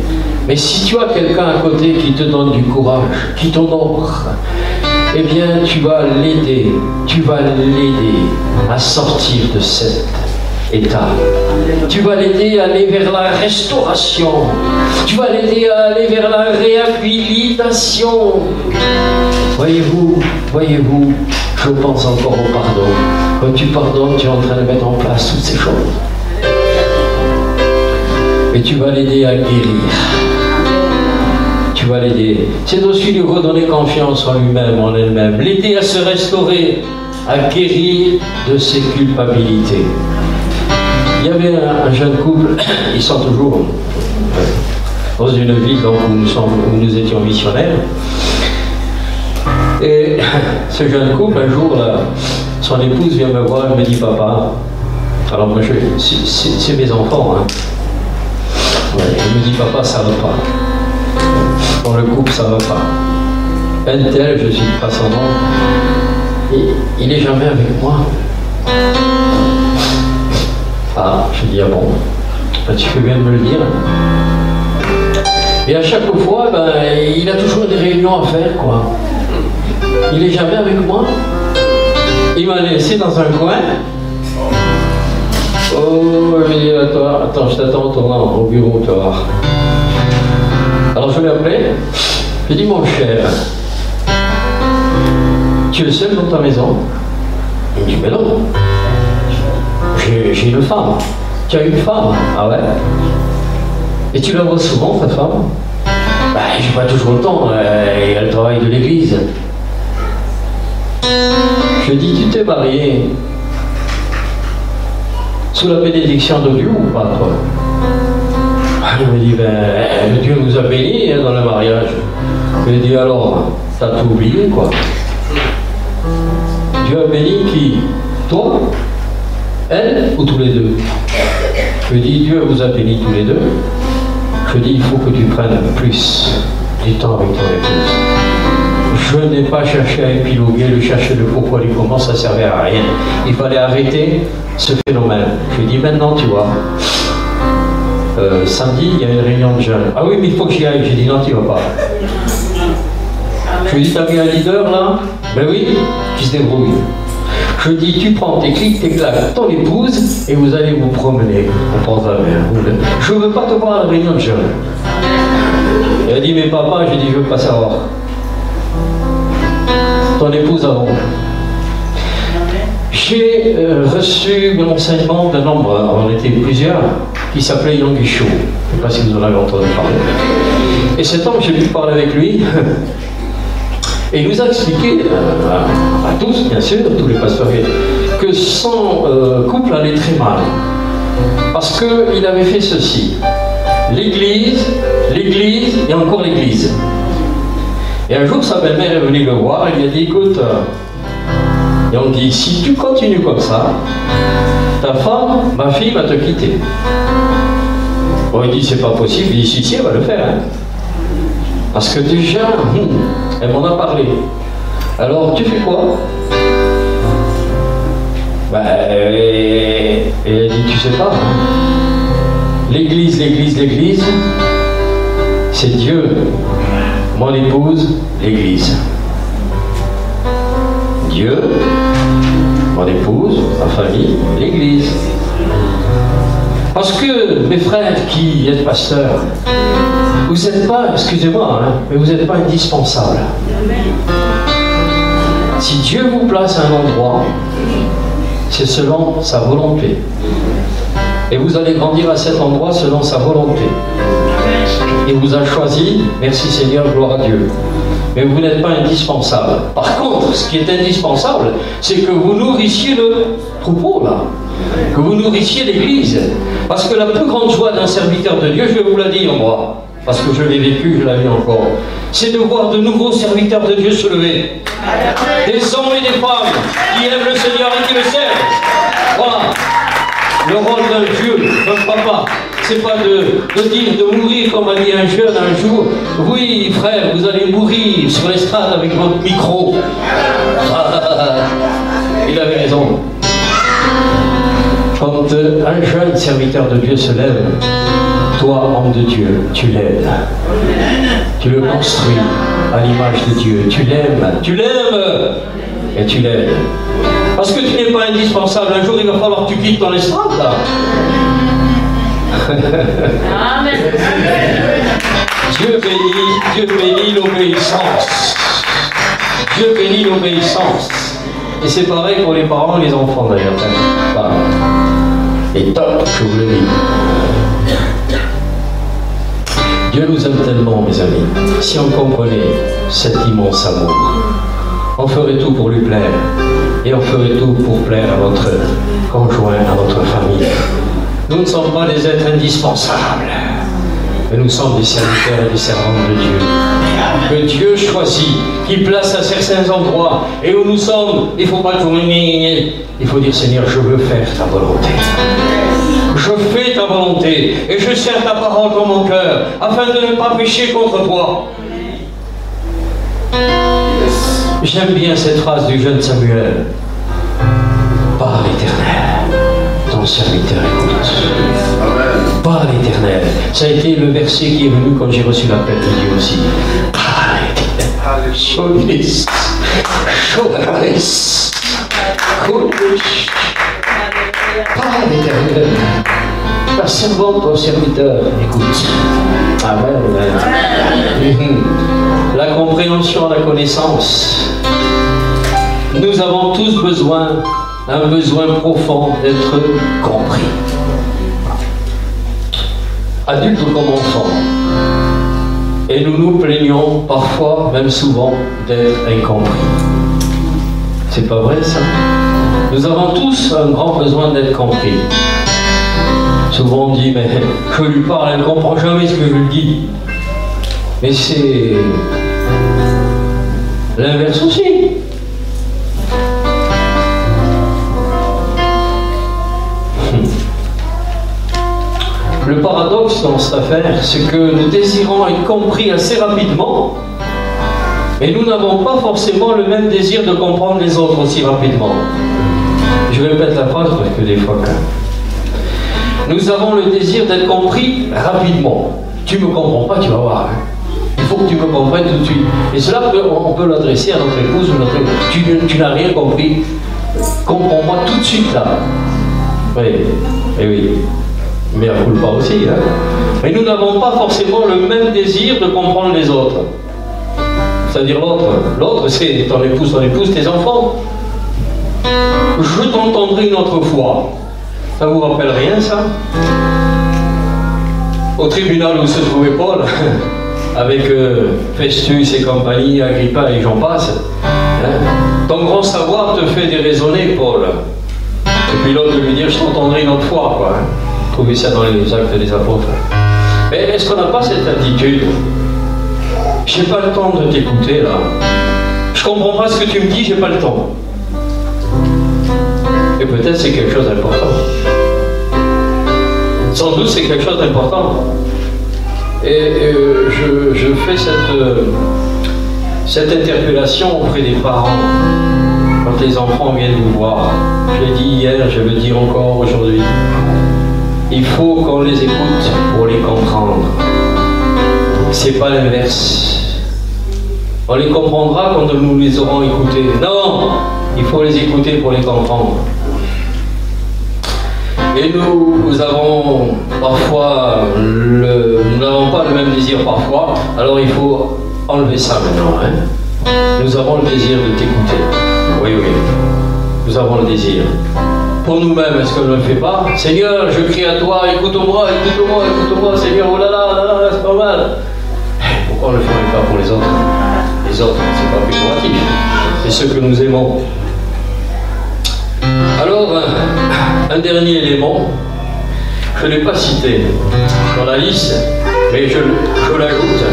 Mais si tu as quelqu'un à côté qui te donne du courage, qui t'honore, eh bien tu vas l'aider à sortir de cet état. Tu vas l'aider à aller vers la restauration. Tu vas l'aider à aller vers la réhabilitation. Voyez-vous, je pense encore au pardon. Quand tu pardonnes, tu es en train de mettre en place toutes ces choses. Et tu vas l'aider à guérir. Tu vas l'aider. C'est aussi lui redonner confiance en lui-même, en elle-même. L'aider à se restaurer, à guérir de ses culpabilités. Il y avait un jeune couple, ils sont toujours dans une ville où nous étions missionnaires. Et ce jeune couple, un jour, son épouse vient me voir et me dit, papa, alors moi c'est mes enfants, hein. Ouais, elle me dit, papa, ça va pas. Dans le couple, ça va pas. un tel, je suis pas son nom, et il n'est jamais avec moi. Ah, je dis, ah bon, ben, tu fais bien de me le dire. Et à chaque fois, ben, il a toujours des réunions à faire, quoi. Il n'est jamais avec moi. Il m'a laissé dans un coin. Oh, je lui ai dit, attends, je t'attends au bureau, tu vas voir. Alors je l'ai appelé. J'ai dit, mon cher, tu es le seul dans ta maison? Il me dit, mais non. J'ai une femme. Tu as une femme? Ah ouais? Et tu la vois souvent, ta femme? Ben, j'ai pas toujours le temps, elle travaille de l'église. Je dis, tu t'es marié sous la bénédiction de Dieu ou pas, toi? Il me dit, ben, Dieu nous a bénis dans le mariage. Je lui dis, alors, t'as tout oublié, quoi? Dieu a béni qui? Toi? Elle ou tous les deux? Je lui dis, Dieu vous a béni tous les deux. Je dis, il faut que tu prennes plus du temps avec ton épouse. Je n'ai pas cherché à épiloguer, le chercher le pourquoi du comment, ça ne servait à rien. Il fallait arrêter ce phénomène. Je lui dis, maintenant tu vois, samedi, il y a une réunion de jeunes. Ah oui, mais il faut que j'y aille. J'ai dit, non, tu ne vas pas. Je lui dis, t'as mis un leader là? Ben oui, qui se débrouille. Je dis, tu prends tes clics, tes claques, ton épouse, et vous allez vous promener. On pense à mer. Je ne veux pas te voir à la réunion de jeunes. Elle a dit, mais papa, j'ai dit, je ne veux pas savoir. Ton épouse avant. J'ai reçu l'enseignement d'un homme, on était plusieurs, qui s'appelait Yonggi Cho. Je ne sais pas si vous en avez entendu parler. Et cet homme, j'ai pu parler avec lui. Et il nous a expliqué, à tous, bien sûr, tous les pasteurs, que son couple allait très mal. Parce qu'il avait fait ceci. L'église, et encore l'église. Et un jour, sa belle-mère est venue le voir, elle lui a dit, écoute, et on dit, si tu continues comme ça, ta femme, ma fille, va te quitter. Bon, il dit, c'est pas possible, il dit, si, elle va le faire. Hein. Parce que déjà, elle m'en a parlé. Alors, tu fais quoi? Ben, et elle dit, tu sais pas, hein. L'église, c'est Dieu. Mon épouse, l'église. Dieu, mon épouse, ma famille, l'église. Parce que, mes frères qui êtes pasteurs, vous n'êtes pas, excusez-moi, hein, mais vous n'êtes pas indispensables. Si Dieu vous place à un endroit, c'est selon sa volonté. Et vous allez grandir à cet endroit selon sa volonté. Il vous a choisi, merci Seigneur, gloire à Dieu. Mais vous n'êtes pas indispensable. Par contre, ce qui est indispensable, c'est que vous nourrissiez le troupeau, là. Que vous nourrissiez l'église. Parce que la plus grande joie d'un serviteur de Dieu, je vais vous la dire, moi, parce que je l'ai vécu, je la vis encore, c'est de voir de nouveaux serviteurs de Dieu se lever. Des hommes et des femmes qui aiment le Seigneur et qui le servent. Voilà. Le rôle d'un Dieu, d'un papa, c'est pas de dire de mourir comme a dit un jeune un jour. Oui, frère, vous allez mourir sur l'estrade avec votre micro. Il avait raison. Quand un jeune serviteur de Dieu se lève, toi, homme de Dieu, tu l'aides. Tu le construis à l'image de Dieu. Tu l'aimes et tu l'aides. Parce que tu n'es pas indispensable. Un jour, il va falloir que tu quittes ton estrade, là. Amen. Dieu bénit l'obéissance. Dieu bénit l'obéissance. Et c'est pareil pour les parents et les enfants, d'ailleurs. Voilà. Et top, je vous le dis. Dieu nous aime tellement, mes amis. Si on comprenait cet immense amour, on ferait tout pour lui plaire. Et on ferait tout pour plaire à notre conjoint, à notre famille. Nous ne sommes pas des êtres indispensables, mais nous sommes des serviteurs et des servantes de Dieu. Que Dieu choisit, qui place à certains endroits, et où nous sommes, il ne faut pas tourner, il faut dire Seigneur, je veux faire ta volonté. Je fais ta volonté, et je sers ta parole dans mon cœur, afin de ne pas pécher contre toi. J'aime bien cette phrase du jeune Samuel. Par l'Éternel, ton serviteur écoute. Amen. Par l'Éternel. Ça a été le verset qui est venu quand j'ai reçu l'appel de Dieu aussi. Par l'Éternel. Cholis. Cholis. Par l'Éternel. Ta servante, ton serviteur écoute. Amen. Amen. La compréhension, la connaissance. Nous avons tous besoin, un besoin profond d'être compris. Adultes comme enfants. Et nous nous plaignons parfois, même souvent, d'être incompris. C'est pas vrai ça? Nous avons tous un grand besoin d'être compris. Souvent on dit, mais je lui parle, elle ne comprend jamais ce que je lui dis. Mais c'est l'inverse aussi. Le paradoxe dans cette affaire, c'est que nous désirons être compris assez rapidement, mais nous n'avons pas forcément le même désir de comprendre les autres aussi rapidement. Je répète la phrase parce que des fois, nous avons le désir d'être compris rapidement. Tu ne me comprends pas, tu vas voir. Il faut que tu me comprennes tout de suite. Et cela, on peut l'adresser à notre épouse ou notre épouse. Tu n'as rien compris. Comprends-moi tout de suite là. Oui, et oui. Mais elle ne roule pas aussi. Hein. Mais nous n'avons pas forcément le même désir de comprendre les autres. C'est-à-dire l'autre. L'autre, c'est ton épouse, tes enfants. Je t'entendrai une autre fois. Ça vous rappelle rien, ça? Au tribunal où se trouvait Paul, avec Festus et compagnie, Agrippa et j'en passe, hein? Ton grand savoir te fait déraisonner, Paul. Et puis l'autre de lui dire, je t'entendrai une autre fois, quoi. Hein? Trouvez ça dans les actes des apôtres. Mais est-ce qu'on n'a pas cette attitude? J'ai pas le temps de t'écouter, là. Je comprends pas ce que tu me dis, j'ai pas le temps. Et peut-être c'est quelque chose d'important. Sans doute c'est quelque chose d'important. Et je fais cette interpellation auprès des parents quand les enfants viennent nous voir. Je l'ai dit hier, je vais le dire encore aujourd'hui. Il faut qu'on les écoute pour les comprendre. C'est pas l'inverse. On les comprendra quand nous les aurons écoutés. Non, il faut les écouter pour les comprendre. Et nous avons parfois, nous n'avons pas le même désir parfois, alors il faut enlever ça maintenant. Hein. Nous avons le désir de t'écouter. Oui, oui, nous avons le désir. Pour nous-mêmes, est-ce qu'on ne le fait pas? Seigneur, je crie à toi, écoute-moi, écoute-moi, écoute-moi, Seigneur, oh là là, c'est pas mal. Pourquoi on ne le ferait pas pour les autres? Les autres, c'est pas péjoratif, c'est ceux que nous aimons. Alors, un dernier élément, je ne l'ai pas cité dans la liste, mais je l'ajoute.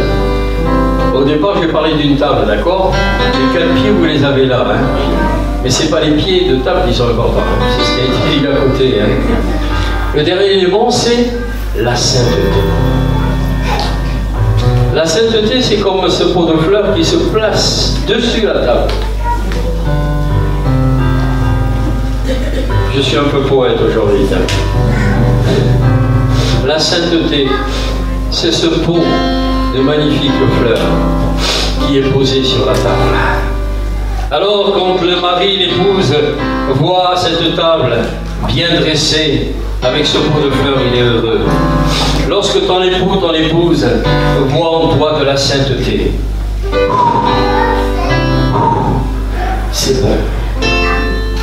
Au départ, je vais parler d'une table, d'accord? Les 4 pieds, vous les avez là. Hein? Mais ce n'est pas les pieds de table qui sont importants. Hein? C'est ce qui a été dit à côté. Hein? Le dernier élément, c'est la sainteté. La sainteté, c'est comme ce pot de fleurs qui se place dessus la table. Je suis un peu poète aujourd'hui. La sainteté, c'est ce pot de magnifiques fleurs qui est posé sur la table. Alors, quand le mari, l'épouse, voit cette table bien dressée, avec ce pot de fleurs, il est heureux. Lorsque ton époux, ton épouse, voit en toi de la sainteté, c'est bon.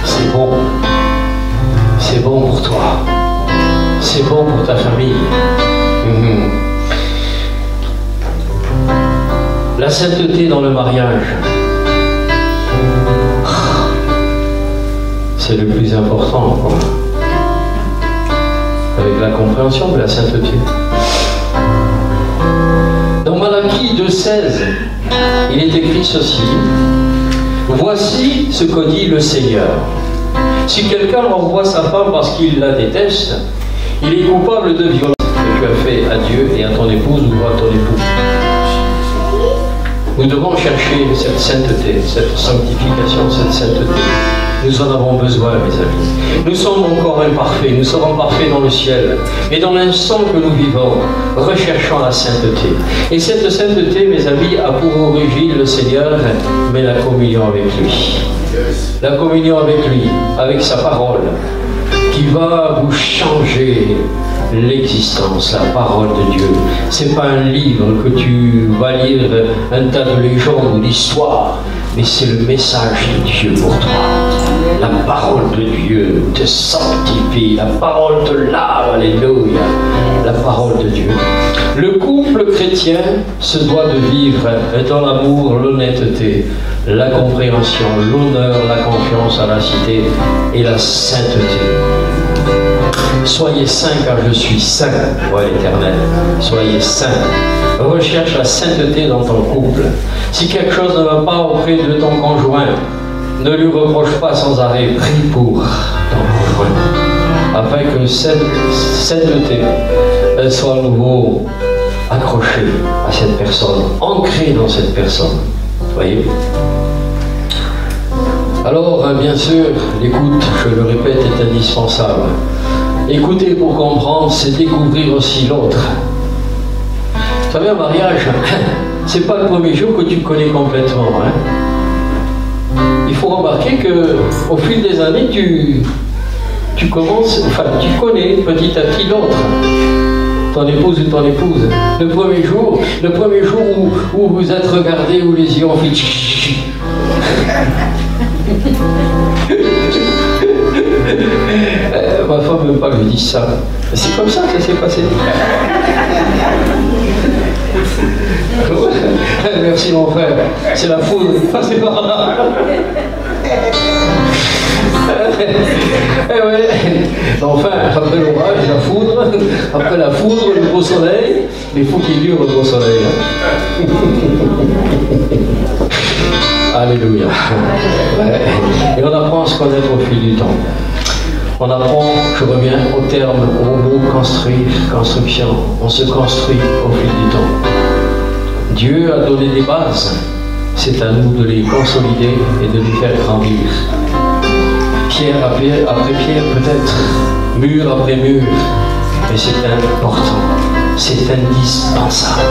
C'est bon. C'est bon pour toi. C'est bon pour ta famille. La sainteté dans le mariage, c'est le plus important, quoi. Avec la compréhension de la sainteté. Dans Malachie 2,16, il est écrit ceci: voici ce que dit le Seigneur. Si quelqu'un renvoie sa femme parce qu'il la déteste, il est coupable de violence que tu as fait à Dieu et à ton épouse ou à ton époux. Nous devons chercher cette sainteté, cette sanctification, cette sainteté. Nous en avons besoin, mes amis. Nous sommes encore imparfaits, nous serons parfaits dans le ciel. Et dans l'instant que nous vivons, recherchons la sainteté. Et cette sainteté, mes amis, a pour origine le Seigneur, mais la communion avec lui. La communion avec lui, avec sa parole, qui va vous changer l'existence, la parole de Dieu. C'est pas un livre que tu vas lire, un tas de légendes ou d'histoires, mais c'est le message de Dieu pour toi. La parole de Dieu te sanctifie, la parole te lave, alléluia, la parole de Dieu. Le couple chrétien se doit de vivre dans l'amour, l'honnêteté, la compréhension, l'honneur, la confiance à la cité et la sainteté. Soyez saints car je suis saint, toi l'Éternel. Soyez saints. Recherche la sainteté dans ton couple. Si quelque chose ne va pas auprès de ton conjoint, ne lui reproche pas sans arrêt. Prie pour ton conjoint, afin que cette sainteté soit à nouveau accrochée à cette personne, ancrée dans cette personne. Voyez? Alors, bien sûr, l'écoute, je le répète, est indispensable. Écouter pour comprendre, c'est découvrir aussi l'autre. Vous savez, un mariage, c'est pas le premier jour que tu connais complètement. Hein. Il faut remarquer qu'au fil des années, tu commences, enfin, tu connais petit à petit l'autre. Ton épouse ou ton épouse. Le premier jour où vous êtes regardés, où les yeux ont fait chichi. Ma femme ne veut pas que je dise ça. C'est comme ça que ça s'est passé. Merci mon frère. C'est la foudre. C'est par là. Enfin, après l'orage, la foudre, après la foudre, le beau soleil, il faut qu'il dure le beau soleil. Hein. Alléluia. Et on apprend à se connaître au fil du temps. On apprend, je reviens au terme, au mot construire, construction. On se construit au fil du temps. Dieu a donné des bases. C'est à nous de les consolider et de les faire grandir. Pierre après pierre peut-être, mur après mur, mais c'est important, c'est indispensable.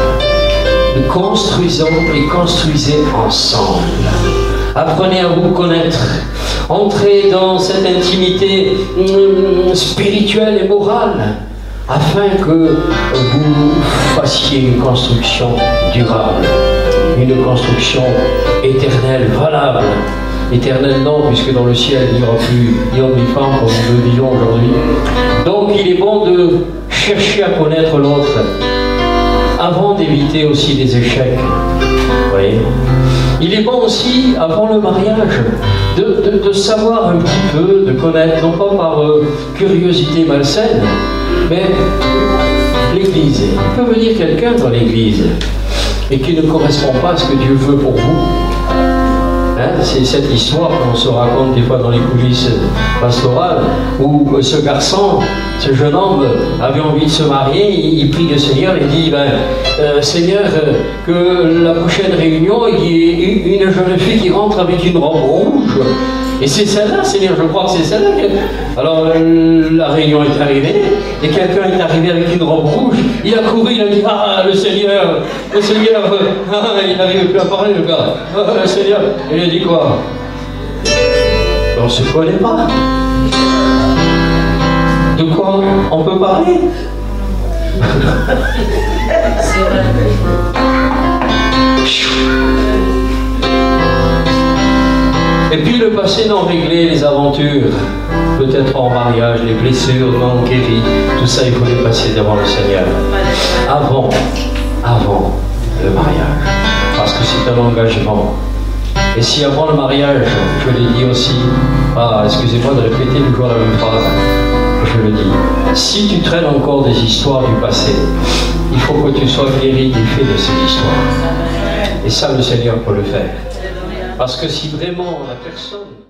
Nous construisons et construisez ensemble. Apprenez à vous connaître, entrez dans cette intimité spirituelle et morale, afin que vous fassiez une construction durable, une construction éternelle, valable. Éternel non, puisque dans le ciel il n'y aura plus ni homme ni femme comme nous le vivons aujourd'hui. Donc il est bon de chercher à connaître l'autre avant d'éviter aussi des échecs. Vous voyez? Il est bon aussi, avant le mariage, de savoir un petit peu, de connaître, non pas par curiosité malsaine, mais l'Église. Il peut venir quelqu'un dans l'Église et qui ne correspond pas à ce que Dieu veut pour vous. Hein, c'est cette histoire qu'on se raconte des fois dans les coulisses pastorales où ce garçon, ce jeune homme avait envie de se marier, il prie le Seigneur et dit Seigneur, que la prochaine réunion il y ait une jeune fille qui rentre avec une robe rouge. Et c'est celle-là, Seigneur, je crois que c'est celle-là. Alors la réunion est arrivée, et quelqu'un est arrivé avec une robe rouge. Il a couru, il a dit ah, le Seigneur, il n'arrive plus à parler, le gars. Ah, le Seigneur. Et il a dit quoi? On ne se connaît pas. De quoi on peut parler? C'est vrai. Et puis le passé non réglé, les aventures, peut-être en mariage, les blessures non guéries, tout ça il faut les passer devant le Seigneur. Avant le mariage, parce que c'est un engagement. Et si avant le mariage, je l'ai dit aussi, excusez-moi de répéter toujours la même phrase, je le dis, si tu traînes encore des histoires du passé, il faut que tu sois guéri des faits de ces histoires. Et ça, le Seigneur peut le faire. Parce que si vraiment la personne